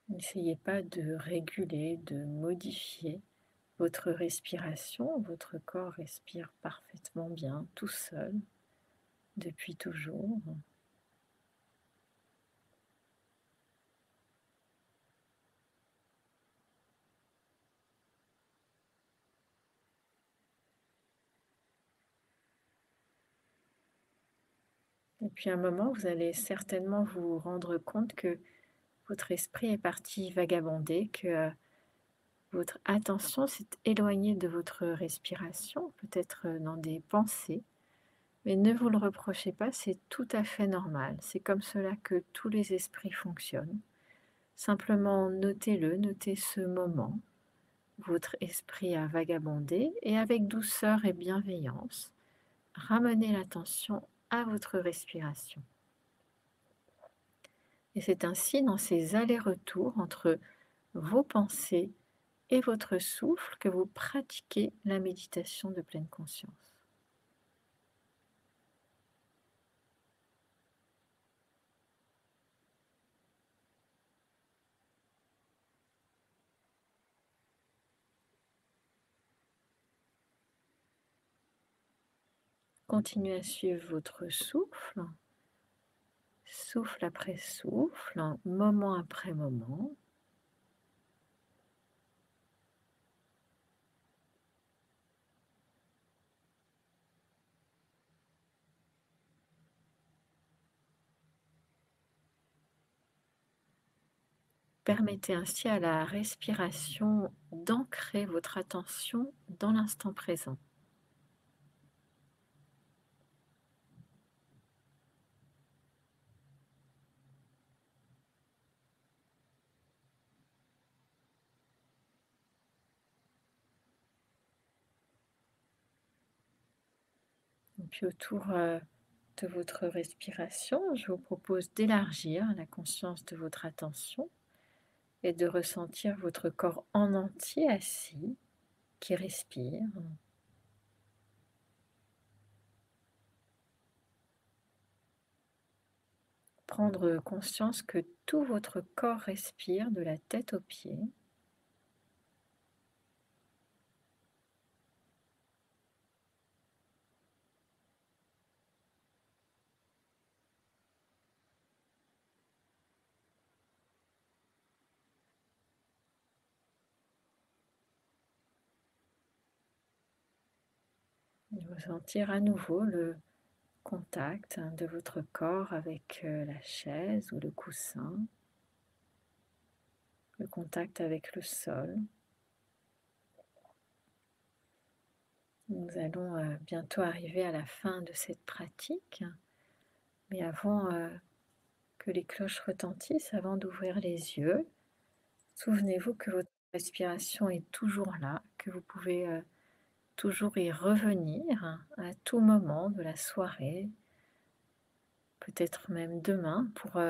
Speaker 3: N'essayez pas de réguler, de modifier votre respiration. Votre corps respire parfaitement bien, tout seul, depuis toujours. Et puis à un moment, vous allez certainement vous rendre compte que votre esprit est parti vagabonder, que votre attention s'est éloignée de votre respiration, peut-être dans des pensées, mais ne vous le reprochez pas, c'est tout à fait normal. C'est comme cela que tous les esprits fonctionnent. Simplement notez-le, notez ce moment. Votre esprit a vagabondé et avec douceur et bienveillance, ramenez l'attention à votre respiration. Et c'est ainsi dans ces allers-retours entre vos pensées et votre souffle que vous pratiquez la méditation de pleine conscience. Continuez à suivre votre souffle, souffle après souffle, moment après moment. Permettez ainsi à la respiration d'ancrer votre attention dans l'instant présent. Et puis autour de votre respiration, je vous propose d'élargir la conscience de votre attention et de ressentir votre corps en entier assis qui respire. Prendre conscience que tout votre corps respire de la tête aux pieds. Et ressentir à nouveau le contact de votre corps avec la chaise ou le coussin, le contact avec le sol. Nous allons bientôt arriver à la fin de cette pratique, mais avant que les cloches retentissent, avant d'ouvrir les yeux, souvenez-vous que votre respiration est toujours là, que vous pouvez toujours y revenir à tout moment de la soirée, peut-être même demain, pour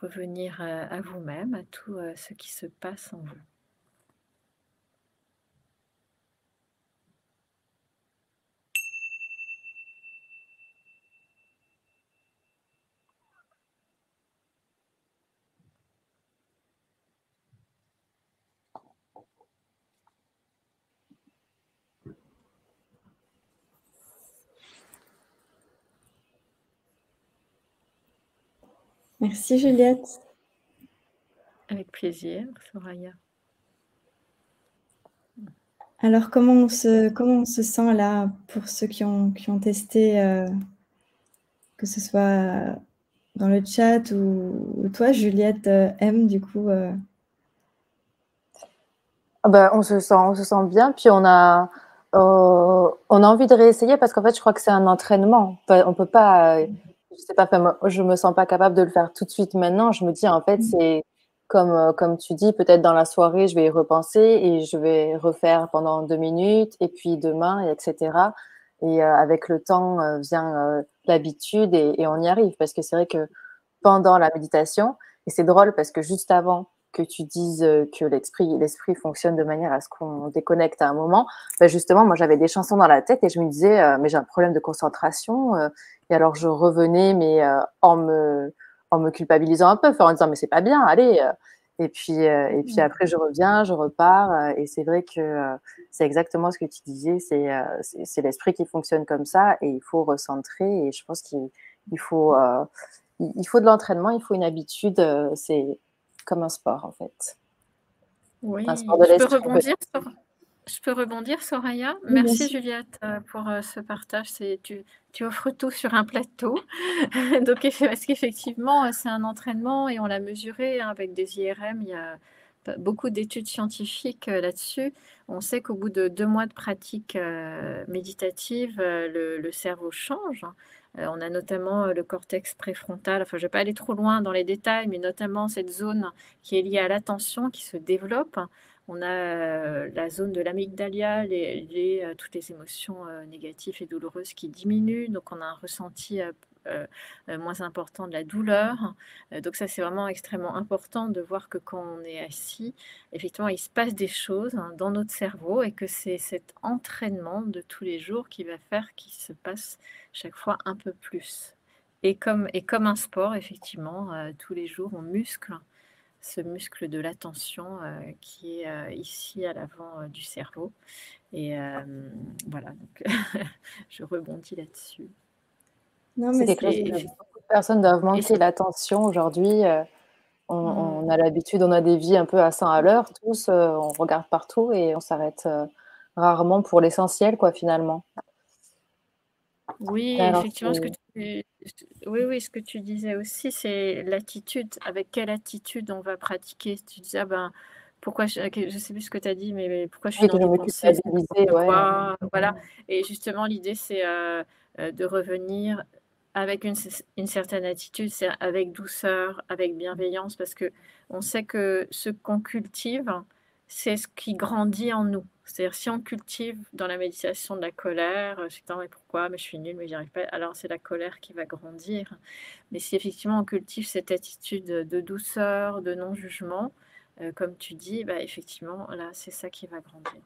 Speaker 3: revenir à vous-même, à tout ce qui se passe en vous.
Speaker 1: Merci Juliette.
Speaker 3: Avec plaisir, Soraya.
Speaker 1: Alors, comment on se sent là pour ceux qui ont testé, que ce soit dans le chat ou toi, Juliette, M, du coup
Speaker 2: On se sent bien, puis on a envie de réessayer parce qu'en fait, je crois que c'est un entraînement. On peut pas, je sais pas, moi, je me sens pas capable de le faire tout de suite maintenant. Je me dis, en fait, c'est comme tu dis, peut-être dans la soirée, je vais y repenser et je vais refaire pendant 2 minutes et puis demain, et etc. Et avec le temps vient l'habitude et on y arrive parce que c'est vrai que pendant la méditation, et c'est drôle parce que juste avant que tu dises que l'esprit fonctionne de manière à ce qu'on déconnecte à un moment, ben justement, moi j'avais des chansons dans la tête et je me disais, mais j'ai un problème de concentration. Et alors je revenais, mais en me culpabilisant un peu, en disant, mais c'est pas bien, allez. Et puis après, je reviens, je repars. Et c'est vrai que c'est exactement ce que tu disais, c'est l'esprit qui fonctionne comme ça et il faut recentrer. Et je pense qu'il faut de l'entraînement, il faut une habitude, c'est comme un sport en fait.
Speaker 3: Oui,
Speaker 2: Un sport de l'esprit.
Speaker 3: Je peux rebondir, Soraya.
Speaker 1: Oui, bien
Speaker 3: Merci
Speaker 1: sûr.
Speaker 3: Juliette pour ce partage. Tu offres tout sur un plateau. Donc, parce qu'effectivement, c'est un entraînement et on l'a mesuré avec des IRM. Il y a beaucoup d'études scientifiques là-dessus. On sait qu'au bout de 2 mois de pratique méditative, le cerveau change. On a notamment le cortex préfrontal. Enfin, je ne vais pas aller trop loin dans les détails, mais notamment cette zone qui est liée à l'attention qui se développe. On a la zone de l'amygdalia, toutes les émotions négatives et douloureuses qui diminuent. Donc, on a un ressenti moins important de la douleur. Donc, ça, c'est vraiment extrêmement important de voir que quand on est assis, effectivement, il se passe des choses dans notre cerveau et que c'est cet entraînement de tous les jours qui va faire qu'il se passe chaque fois un peu plus. Et comme un sport, effectivement, tous les jours, on muscle ce muscle de l'attention qui est ici à l'avant du cerveau. Et voilà, donc je rebondis là-dessus.
Speaker 1: Non,
Speaker 2: C'est
Speaker 1: mais
Speaker 2: quelque chose
Speaker 3: Et,
Speaker 2: que
Speaker 3: effe-
Speaker 2: beaucoup de personnes doivent
Speaker 3: et
Speaker 2: manquer,
Speaker 3: c'est-
Speaker 2: l'attention aujourd'hui. On a l'habitude, on a des vies un peu à 100 à l'heure, tous, on regarde partout et on s'arrête rarement pour l'essentiel, quoi, finalement.
Speaker 3: oui,
Speaker 2: Alors,
Speaker 3: effectivement, oui, ce que tu disais aussi, c'est l'attitude. Avec quelle attitude on va pratiquer? Tu disais, ah ben, pourquoi je sais plus ce que tu as dit, mais pourquoi je suis
Speaker 2: oui,
Speaker 3: dans
Speaker 2: que je
Speaker 3: mes
Speaker 2: me
Speaker 3: pensées, c'est
Speaker 2: culpabiliser,
Speaker 3: n'importe
Speaker 2: ouais.
Speaker 3: quoi, voilà. Et justement, l'idée, c'est de revenir avec une certaine attitude, c'est avec douceur, avec bienveillance, parce que on sait que ce qu'on cultive, c'est ce qui grandit en nous. C'est-à-dire, si on cultive dans la méditation de la colère, je sais pas, mais pourquoi, mais je suis nulle, mais j'y arrive pas, alors c'est la colère qui va grandir. Mais si effectivement on cultive cette attitude de douceur, de non-jugement, comme tu dis, bah, effectivement, là, c'est ça qui va grandir.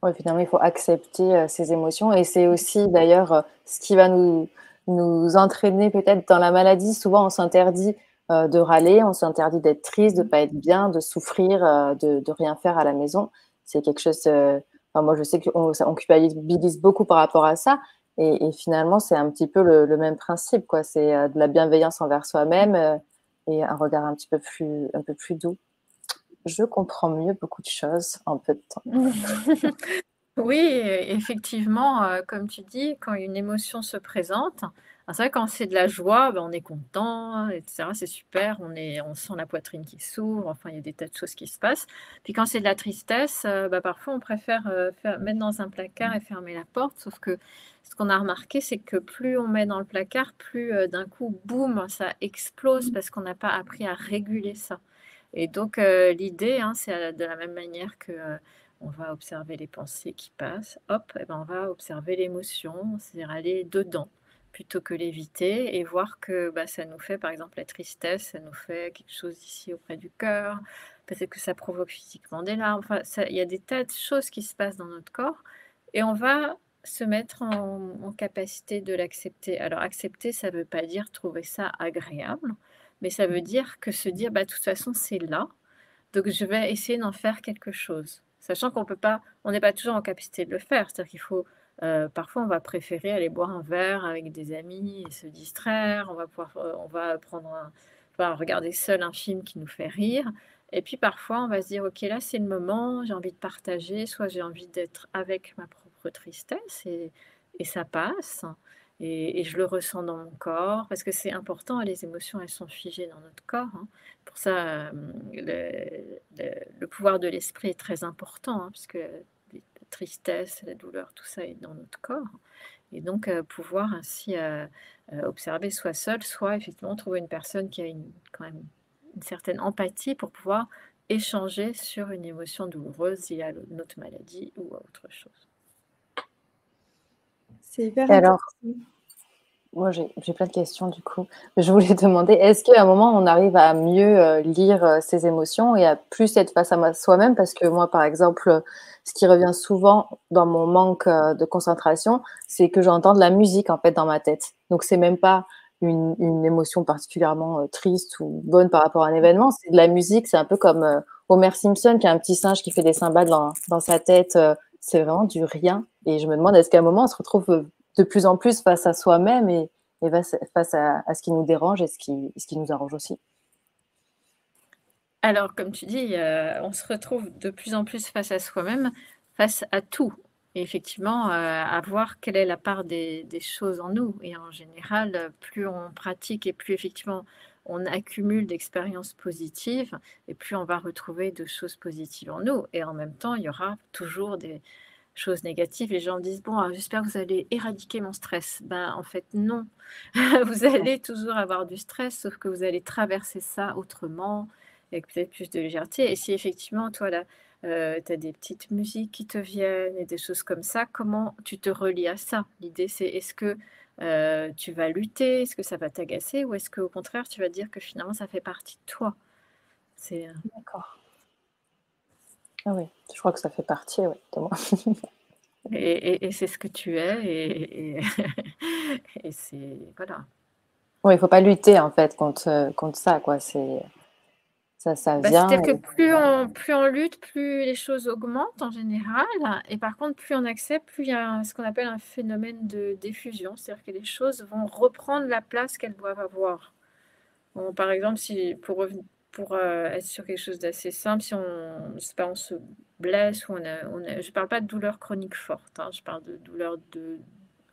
Speaker 2: Ouais, finalement, il faut accepter ses émotions et c'est aussi d'ailleurs ce qui va nous entraîner peut-être dans la maladie. Souvent, on s'interdit de râler, on s'interdit d'être triste, de pas être bien, de souffrir, de rien faire à la maison. C'est quelque chose. Enfin, moi, je sais on culpabilise beaucoup par rapport à ça et finalement, c'est un petit peu le même principe, quoi. C'est de la bienveillance envers soi-même et un regard un peu plus doux. Je comprends mieux beaucoup de choses en peu de temps.
Speaker 3: Oui, effectivement, comme tu dis, quand une émotion se présente, c'est vrai quand c'est de la joie, ben, on est content et cetera, c'est super, on sent la poitrine qui s'ouvre, enfin, il y a des tas de choses qui se passent. Puis quand c'est de la tristesse, bah, parfois on préfère, mettre dans un placard et fermer la porte, sauf que ce qu'on a remarqué, c'est que plus on met dans le placard, plus, d'un coup, boum, ça explose parce qu'on n'a pas appris à réguler ça. Et donc, l'idée, hein, c'est de la même manière que, on va observer les pensées qui passent, hop, et ben, on va observer l'émotion, c'est-à-dire aller dedans plutôt que l'éviter et voir que bah, ça nous fait, par exemple, la tristesse, ça nous fait quelque chose ici auprès du cœur, peut-être que ça provoque physiquement des larmes, enfin, il y a des tas de choses qui se passent dans notre corps et on va se mettre en capacité de l'accepter. Alors, accepter, ça ne veut pas dire trouver ça agréable, mais ça veut dire que se dire, bah, de toute façon, c'est là, donc je vais essayer d'en faire quelque chose. Sachant qu'on peut pas, on n'est pas toujours en capacité de le faire. C'est-à-dire qu'il faut, parfois on va préférer aller boire un verre avec des amis et se distraire. On va prendre enfin, regarder seul un film qui nous fait rire. Et puis parfois on va se dire, ok, là c'est le moment, j'ai envie de partager, soit j'ai envie d'être avec ma propre tristesse et ça passe. Et je le ressens dans mon corps, parce que c'est important, les émotions, elles sont figées dans notre corps, hein. Pour ça, le pouvoir de l'esprit est très important, hein, puisque la tristesse, la douleur, tout ça est dans notre corps. Et donc, pouvoir ainsi observer soit seul, soit effectivement trouver une personne qui a quand même une certaine empathie pour pouvoir échanger sur une émotion douloureuse liée à notre maladie ou à autre chose.
Speaker 1: C'est hyper
Speaker 2: Et alors,
Speaker 1: intéressant.
Speaker 2: moi, j'ai plein de questions du coup. Je voulais demander, est-ce qu'à un moment, on arrive à mieux lire ses émotions et à plus être face à soi-même? Parce que moi, par exemple, ce qui revient souvent dans mon manque de concentration, c'est que j'entends de la musique en fait dans ma tête. Donc, c'est même pas une émotion particulièrement triste ou bonne par rapport à un événement. C'est de la musique. C'est un peu comme Homer Simpson qui a un petit singe qui fait des cymbales dans sa tête. C'est vraiment du rien. Et je me demande, est-ce qu'à un moment, on se retrouve de plus en plus face à soi-même et face à ce qui nous dérange et ce qui nous arrange aussi.
Speaker 3: Alors, comme tu dis, on se retrouve de plus en plus face à soi-même, face à tout. Et effectivement, à voir quelle est la part des choses en nous. Et en général, plus on pratique et plus effectivement on accumule d'expériences positives, et plus on va retrouver de choses positives en nous. Et en même temps, il y aura toujours des choses négatives. Les gens disent, bon, j'espère que vous allez éradiquer mon stress. Ben, en fait, non. Vous allez toujours avoir du stress, sauf que vous allez traverser ça autrement, avec peut-être plus de légèreté. Et si effectivement, toi, là, tu as des petites musiques qui te viennent et des choses comme ça, comment tu te relis à ça? L'idée, c'est est-ce que tu vas lutter, est-ce que ça va t'agacer, ou est-ce qu'au contraire, tu vas dire que finalement, ça fait partie de toi? C'est,
Speaker 2: D'accord. Ah oui, je crois que ça fait partie ouais, de moi.
Speaker 3: et c'est ce que tu es, et c'est voilà.
Speaker 2: Oui, il ne faut pas lutter en fait contre ça, quoi. Ça vient.
Speaker 3: C'est-à-dire que plus on lutte, plus les choses augmentent en général. Et par contre, plus on accepte, plus il y a ce qu'on appelle un phénomène de diffusion. C'est-à-dire que les choses vont reprendre la place qu'elles doivent avoir. Bon, par exemple, pour être sur quelque chose d'assez simple, si je sais pas, on se blesse ou je ne parle pas de douleur chronique forte, hein, je parle de douleur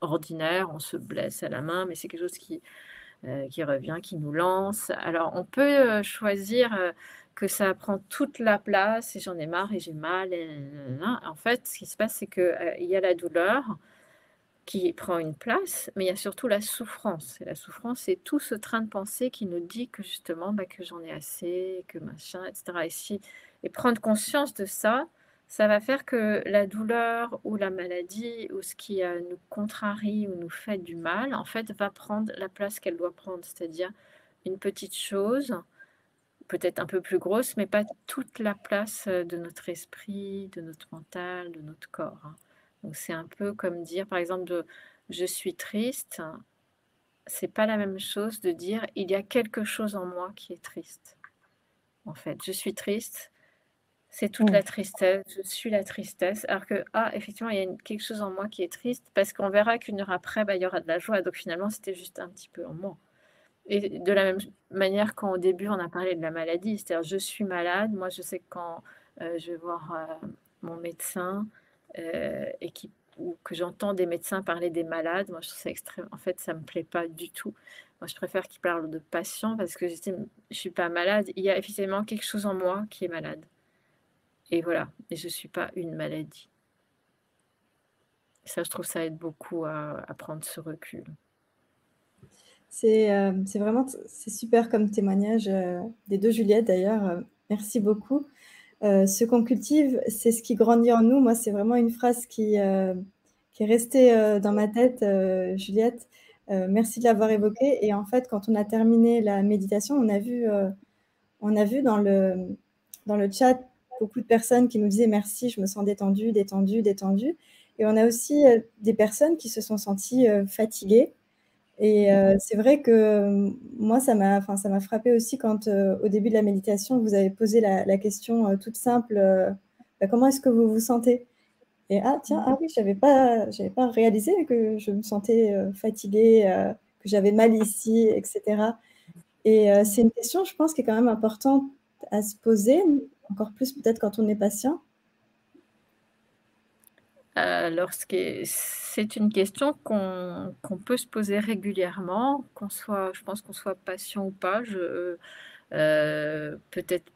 Speaker 3: ordinaire, on se blesse à la main, mais c'est quelque chose qui revient, qui nous lance. Alors, on peut choisir que ça prend toute la place et j'en ai marre et j'ai mal. En fait, ce qui se passe, c'est qu'il y a la douleur qui prend une place, mais il y a surtout la souffrance. Et la souffrance, c'est tout ce train de pensée qui nous dit que justement, que j'en ai assez, que machin, etc. Et prendre conscience de ça, ça va faire que la douleur ou la maladie ou ce qui nous contrarie ou nous fait du mal, en fait, va prendre la place qu'elle doit prendre, c'est-à-dire une petite chose, peut-être un peu plus grosse, mais pas toute la place de notre esprit, de notre mental, de notre corps, hein. Donc c'est un peu comme dire, par exemple, je suis triste. C'est pas la même chose de dire il y a quelque chose en moi qui est triste. En fait, je suis triste, c'est toute la tristesse, je suis la tristesse. Alors que, effectivement, il y a quelque chose en moi qui est triste, parce qu'on verra qu'une heure après, il y aura de la joie. Donc finalement, c'était juste un petit peu en moi. Et de la même manière qu'au début, on a parlé de la maladie, c'est-à-dire je suis malade. Moi, je sais que quand je vais voir mon médecin ou que j'entends des médecins parler des malades, moi, je trouve ça extrême. En fait, ça ne me plaît pas du tout. Moi, je préfère qu'ils parlent de patients parce que je ne suis pas malade. Il y a effectivement quelque chose en moi qui est malade. Et voilà, et je ne suis pas une maladie. Ça, je trouve ça aide beaucoup à prendre ce recul.
Speaker 1: C'est vraiment c'est super comme témoignage des deux Juliette d'ailleurs. Merci beaucoup. Ce qu'on cultive, c'est ce qui grandit en nous. Moi, c'est vraiment une phrase qui est restée dans ma tête, Juliette. Merci de l'avoir évoquée. Et en fait, quand on a terminé la méditation, on a vu dans le chat beaucoup de personnes qui nous disaient merci, je me sens détendue, détendue, détendue. Et on a aussi des personnes qui se sont senties fatiguées. Et c'est vrai que moi, ça m'a frappée aussi quand, au début de la méditation, vous avez posé la question toute simple, comment est-ce que vous vous sentez? Et tiens, oui, j'avais pas réalisé que je me sentais fatiguée, que j'avais mal ici, etc. Et c'est une question, je pense, qui est quand même importante à se poser, encore plus peut-être quand on est patient.
Speaker 3: Alors, c'est une question qu'on peut se poser régulièrement, je pense qu'on soit patient ou pas. Peut-être,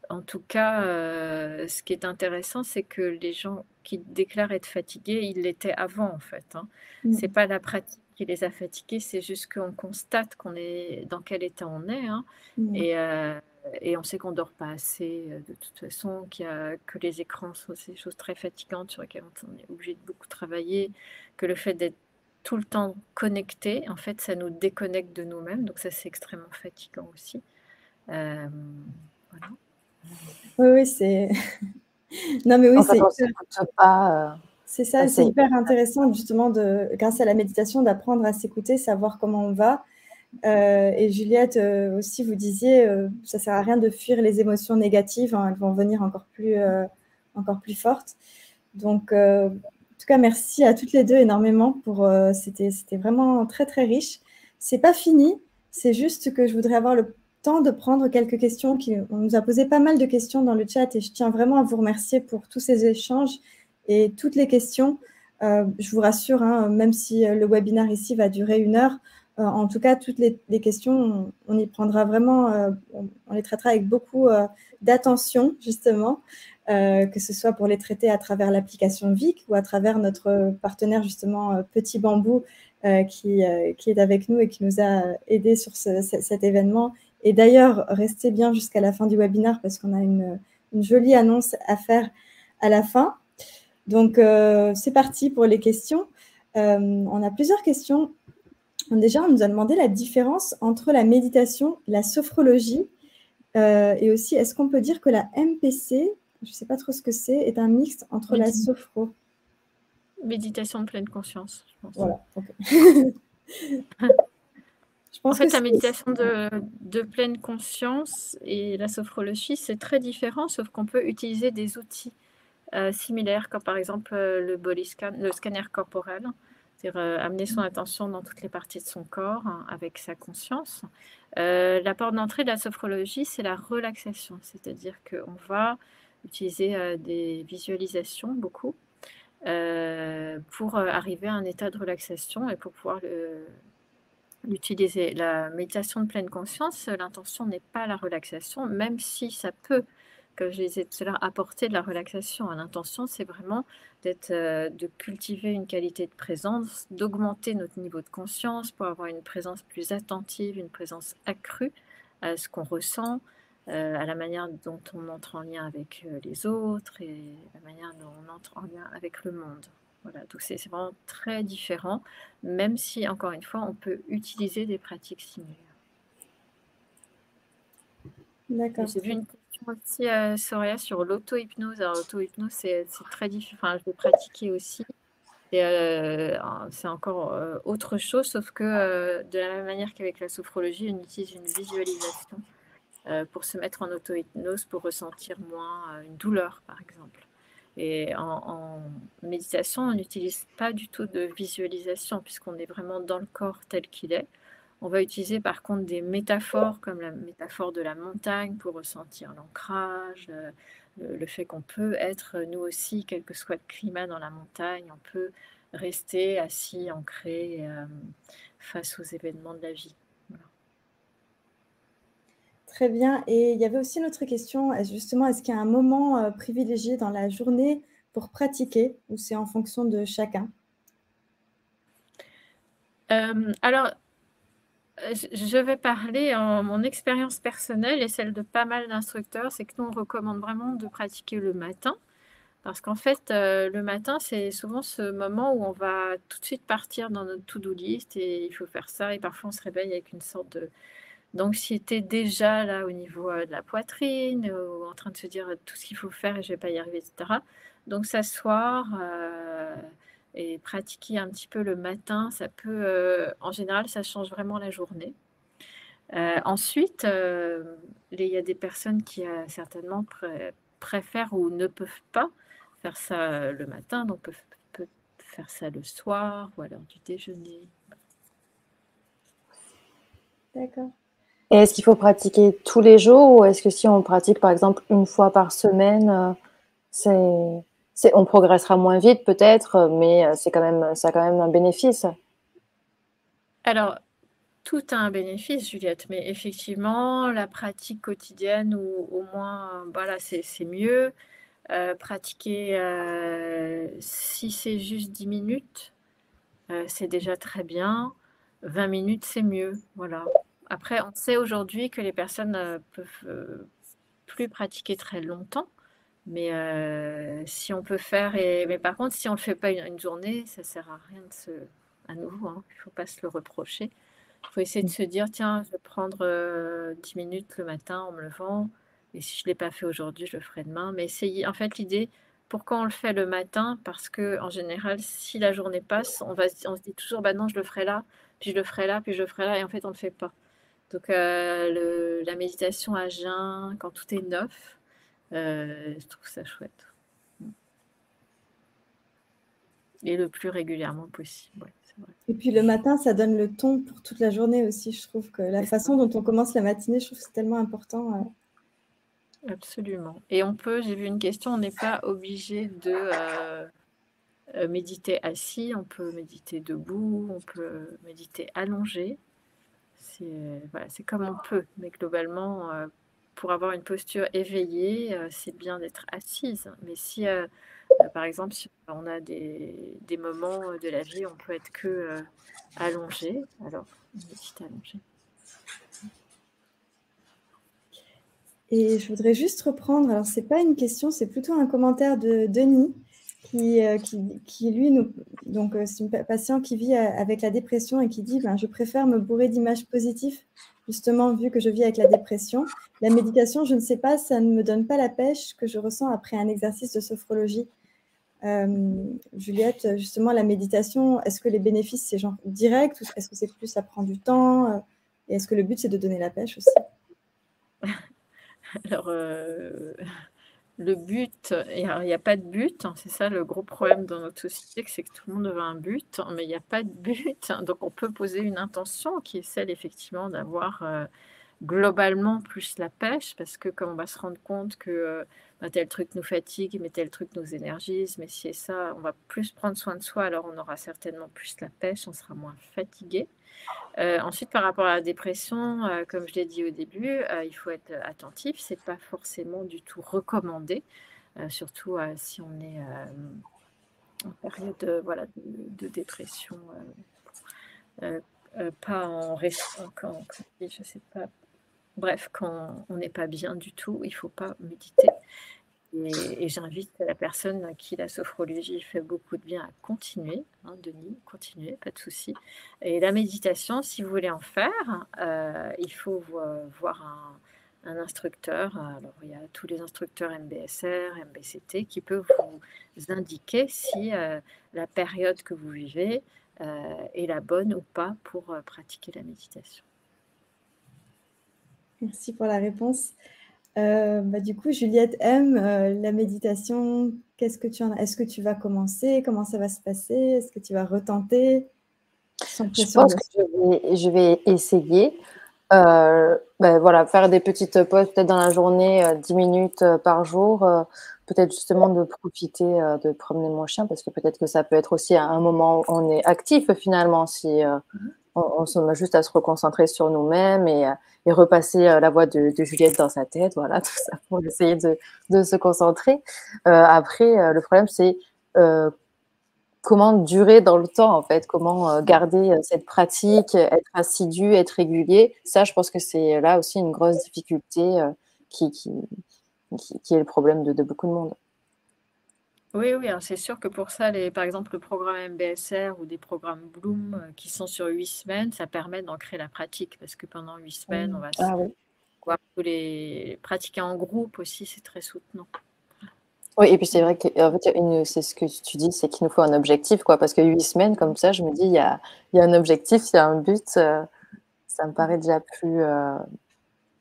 Speaker 3: en tout cas, ce qui est intéressant, c'est que les gens qui déclarent être fatigués, ils l'étaient avant, en fait, hein. C'est pas la pratique qui les a fatigués, c'est juste qu'on constate dans quel état on est, hein. Et on sait qu'on dort pas assez de toute façon, que les écrans sont des choses très fatigantes sur lesquelles on est obligé de beaucoup travailler, que le fait d'être tout le temps connecté, en fait, ça nous déconnecte de nous-mêmes, donc ça, c'est extrêmement fatigant aussi. Voilà.
Speaker 1: Oui, c'est non, mais oui,
Speaker 2: En fait,
Speaker 1: c'est
Speaker 2: on s'écoute pas.
Speaker 1: c'est ça, c'est hyper intéressant justement grâce à la méditation, d'apprendre à s'écouter, savoir comment on va. Et Juliette, aussi, vous disiez, ça sert à rien de fuir les émotions négatives, hein, elles vont venir encore plus fortes. Donc, en tout cas, merci à toutes les deux énormément c'était vraiment très, très riche. C'est pas fini, c'est juste que je voudrais avoir le temps de prendre quelques questions. On nous a posé pas mal de questions dans le chat et je tiens vraiment à vous remercier pour tous ces échanges et toutes les questions. Je vous rassure, hein, même si le webinaire ici va durer 1 heure, en tout cas, toutes les questions, on y prendra vraiment, on les traitera avec beaucoup d'attention, justement, que ce soit pour les traiter à travers l'application Vic ou à travers notre partenaire, justement, Petit Bambou, qui est avec nous et qui nous a aidés sur cet événement. Et d'ailleurs, restez bien jusqu'à la fin du webinaire parce qu'on a une jolie annonce à faire à la fin. Donc, c'est parti pour les questions. On a plusieurs questions. Déjà, on nous a demandé la différence entre la méditation, la sophrologie, et aussi, est-ce qu'on peut dire que la MPC, je ne sais pas trop ce que c'est, est un mixte entre la sophro?
Speaker 3: Méditation de pleine conscience, je pense.
Speaker 1: Voilà, okay. pense
Speaker 3: fait,
Speaker 1: que
Speaker 3: la méditation de pleine conscience et la sophrologie, c'est très différent, sauf qu'on peut utiliser des outils similaires, comme par exemple le body scan, le scanner corporel, c'est-à-dire amener son attention dans toutes les parties de son corps avec sa conscience. La porte d'entrée de la sophrologie, c'est la relaxation, c'est-à-dire qu'on va utiliser des visualisations beaucoup pour arriver à un état de relaxation et pour pouvoir l'utiliser. La méditation de pleine conscience, l'intention n'est pas la relaxation, même si ça peut, comme je disais tout à l'heure, apporter de la relaxation. L'intention, c'est vraiment de cultiver une qualité de présence, d'augmenter notre niveau de conscience pour avoir une présence plus attentive, une présence accrue à ce qu'on ressent, à la manière dont on entre en lien avec les autres et la manière dont on entre en lien avec le monde. Voilà, donc c'est vraiment très différent, même si, encore une fois, on peut utiliser des pratiques similaires.
Speaker 1: D'accord.
Speaker 3: J'ai vu une question aussi, Soraya, sur l'auto-hypnose. Alors, l'auto-hypnose, c'est très différent. Enfin, je l'ai pratiqué aussi. C'est encore autre chose, sauf que de la même manière qu'avec la sophrologie, on utilise une visualisation pour se mettre en auto-hypnose, pour ressentir moins une douleur, par exemple. Et en méditation, on n'utilise pas du tout de visualisation, puisqu'on est vraiment dans le corps tel qu'il est. On va utiliser par contre des métaphores, comme la métaphore de la montagne, pour ressentir l'ancrage, le fait qu'on peut être, nous aussi, quel que soit le climat dans la montagne, on peut rester assis, ancré face aux événements de la vie. Voilà.
Speaker 1: Très bien. Et il y avait aussi une autre question. Justement, est-ce qu'il y a un moment privilégié dans la journée pour pratiquer ou c'est en fonction de chacun?
Speaker 3: Alors, je vais parler en mon expérience personnelle et celle de pas mal d'instructeurs, c'est que nous, on recommande vraiment de pratiquer le matin. Parce qu'en fait, le matin, c'est souvent ce moment où on va tout de suite partir dans notre to-do list et il faut faire ça. Et parfois, on se réveille avec une sorte d'anxiété déjà là au niveau de la poitrine, ou en train de se dire tout ce qu'il faut faire et je ne vais pas y arriver, etc. Donc, s'asseoir et pratiquer un petit peu le matin, ça peut, en général, ça change vraiment la journée. Ensuite, il y a des personnes qui certainement préfèrent ou ne peuvent pas faire ça le matin, donc peuvent faire ça le soir ou à l'heure du déjeuner.
Speaker 1: D'accord.
Speaker 2: Et est-ce qu'il faut pratiquer tous les jours ou est-ce que si on pratique par exemple une fois par semaine, on progressera moins vite peut-être, mais ça a quand même un bénéfice?
Speaker 3: Alors, tout a un bénéfice, Juliette, mais effectivement, la pratique quotidienne ou au moins, voilà, c'est mieux. Pratiquer, si c'est juste 10 minutes, c'est déjà très bien. 20 minutes, c'est mieux. Voilà. Après, on sait aujourd'hui que les personnes peuvent plus pratiquer très longtemps. Mais si on peut faire, mais par contre, si on ne le fait pas une journée, ça ne sert à rien à nouveau, hein, il ne faut pas se le reprocher. Il faut essayer de se dire, tiens, je vais prendre 10 minutes le matin en me levant. Et si je ne l'ai pas fait aujourd'hui, je le ferai demain. Mais essayer, en fait, l'idée, pourquoi on le fait le matin? Parce que en général, si la journée passe, on se dit toujours, bah non, je le ferai là, puis je le ferai là, puis je le ferai là, et en fait, on ne le fait pas. Donc, la méditation à jeun, quand tout est neuf, je trouve ça chouette. Et le plus régulièrement possible, ouais, c'est vrai.
Speaker 1: Et puis le matin, ça donne le ton pour toute la journée aussi. Je trouve que la façon dont on commence la matinée, je trouve que c'est tellement important.
Speaker 3: Absolument. Et j'ai vu une question, on n'est pas obligé de méditer assis, on peut méditer debout, on peut méditer allongé. C'est comme on peut, mais globalement, pour avoir une posture éveillée, c'est bien d'être assise. Mais si, par exemple, si on a des moments de la vie où on peut être que allongé, alors on médite allongé.
Speaker 1: Et je voudrais juste reprendre, alors c'est pas une question, c'est plutôt un commentaire de Denis qui lui, donc c'est un patient qui vit avec la dépression et qui dit je préfère me bourrer d'images positives, justement vu que je vis avec la dépression. La méditation, je ne sais pas, ça ne me donne pas la pêche que je ressens après un exercice de sophrologie. Juliette, justement, la méditation, est-ce que les bénéfices, c'est genre direct ou est-ce que c'est plus ça prend du temps? Et est-ce que le but, c'est de donner la pêche aussi?
Speaker 3: Alors, le but, il n'y a pas de but, hein, c'est ça le gros problème dans notre société, c'est que tout le monde veut un but, mais il n'y a pas de but. Donc on peut poser une intention qui est celle effectivement d'avoir, globalement plus la pêche, parce que comme on va se rendre compte que, tel truc nous fatigue, mais tel truc nous énergise, mais si et ça, on va plus prendre soin de soi, alors on aura certainement plus la pêche, on sera moins fatigué. Ensuite, par rapport à la dépression, comme je l'ai dit au début, il faut être attentif. C'est pas forcément du tout recommandé, surtout si on est en période voilà, de dépression, pas en quand, je sais pas. Bref, quand on n'est pas bien du tout, il ne faut pas méditer. Et j'invite la personne à qui la sophrologie fait beaucoup de bien à continuer, hein, Denis, continuez, pas de souci. Et la méditation, si vous voulez en faire, il faut voir un instructeur. Alors, il y a tous les instructeurs MBSR, MBCT qui peuvent vous indiquer si la période que vous vivez est la bonne ou pas pour pratiquer la méditation.
Speaker 1: Merci pour la réponse. Du coup, Juliette M, la méditation, qu'est-ce que tu en as? Est-ce que tu vas commencer? Comment ça va se passer? Est-ce que tu vas retenter? Sans
Speaker 2: Je
Speaker 1: pression,
Speaker 2: pense
Speaker 1: bien
Speaker 2: que
Speaker 1: sûr.
Speaker 2: je vais essayer. Voilà, faire des petites pauses peut-être dans la journée, 10 minutes par jour, peut-être justement de profiter de promener mon chien, parce que peut-être que ça peut être aussi un moment où on est actif finalement, si on se met juste à se reconcentrer sur nous-mêmes et repasser la voix de Juliette dans sa tête, voilà, tout ça pour essayer de se concentrer. Après, le problème, c'est comment durer dans le temps, en fait, comment garder cette pratique, être assidu, être régulier. Ça, je pense que c'est là aussi une grosse difficulté qui est le problème de beaucoup de monde.
Speaker 3: Oui, oui, alors c'est sûr que pour ça, par exemple, le programme MBSR ou des programmes Bloom qui sont sur 8 semaines, ça permet d'ancrer la pratique parce que pendant 8 semaines, on va
Speaker 2: Ah oui.
Speaker 3: pouvoir pratiquer en groupe aussi, c'est très soutenant.
Speaker 2: Oui, et puis c'est vrai que en fait, c'est ce que tu dis, c'est qu'il nous faut un objectif, quoi, parce que 8 semaines, comme ça, je me dis, il y a un objectif, il y a un but, ça me paraît déjà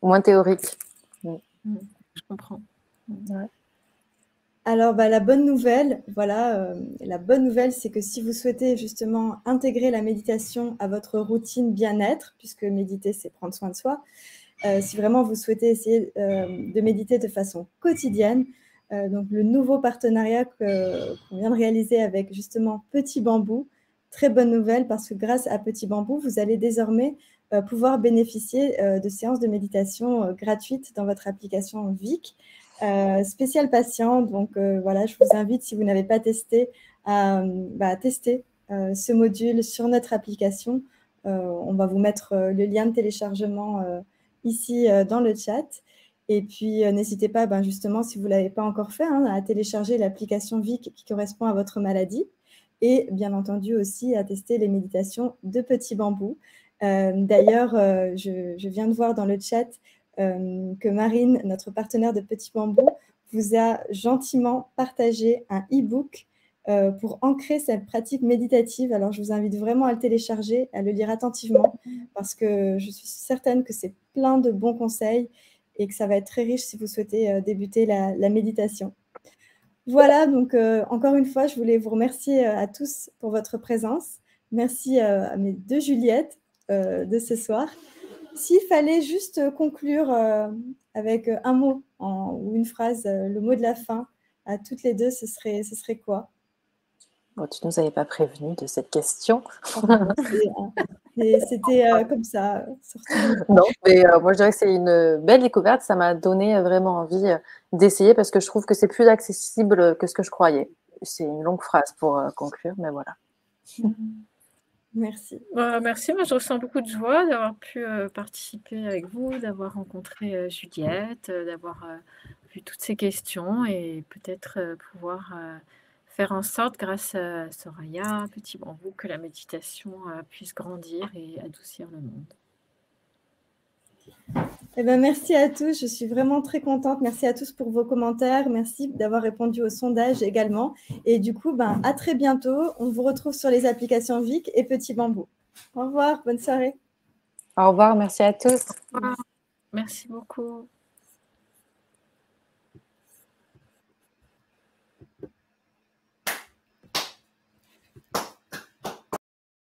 Speaker 2: moins théorique.
Speaker 3: Je comprends.
Speaker 2: Ouais.
Speaker 1: Alors, la bonne nouvelle, voilà, la bonne nouvelle, c'est que si vous souhaitez justement intégrer la méditation à votre routine bien-être, puisque méditer, c'est prendre soin de soi, si vraiment vous souhaitez essayer de méditer de façon quotidienne, donc le nouveau partenariat qu'on vient de réaliser avec justement Petit Bambou, très bonne nouvelle parce que grâce à Petit Bambou, vous allez désormais pouvoir bénéficier de séances de méditation gratuites dans votre application Vic. Spécial patient, donc voilà, je vous invite, si vous n'avez pas testé, à tester ce module sur notre application. On va vous mettre le lien de téléchargement ici dans le chat. Et puis, n'hésitez pas, justement, si vous ne l'avez pas encore fait, à télécharger l'application Vic qui correspond à votre maladie. Et bien entendu aussi à tester les méditations de Petit Bambou. D'ailleurs, je viens de voir dans le chat que Marine, notre partenaire de Petit Bambou, vous a gentiment partagé un e-book pour ancrer cette pratique méditative. Alors, je vous invite vraiment à le télécharger, à le lire attentivement, parce que je suis certaine que c'est plein de bons conseils et que ça va être très riche si vous souhaitez débuter la méditation. Voilà, donc encore une fois, je voulais vous remercier à tous pour votre présence. Merci à mes deux Juliettes de ce soir. S'il fallait juste conclure avec un mot ou une phrase, le mot de la fin à toutes les deux, ce serait quoi?
Speaker 2: Bon, tu ne nous avais pas prévenu de cette question.
Speaker 1: C'était comme ça.
Speaker 2: Non, mais moi je dirais que c'est une belle découverte. Ça m'a donné vraiment envie d'essayer parce que je trouve que c'est plus accessible que ce que je croyais. C'est une longue phrase pour conclure, mais voilà.
Speaker 1: Merci.
Speaker 3: Merci, moi je ressens beaucoup de joie d'avoir pu participer avec vous, d'avoir rencontré Juliette, d'avoir vu toutes ces questions et peut-être pouvoir faire en sorte, grâce à Soraya, Petit Bambou, que la méditation puisse grandir et adoucir le monde.
Speaker 1: Eh ben, merci à tous, je suis vraiment très contente. Merci à tous pour vos commentaires. Merci d'avoir répondu au sondage également. Et du coup, à très bientôt. On vous retrouve sur les applications Vic et Petit Bambou. Au revoir, bonne soirée.
Speaker 2: Au revoir, merci à tous.
Speaker 3: Merci beaucoup.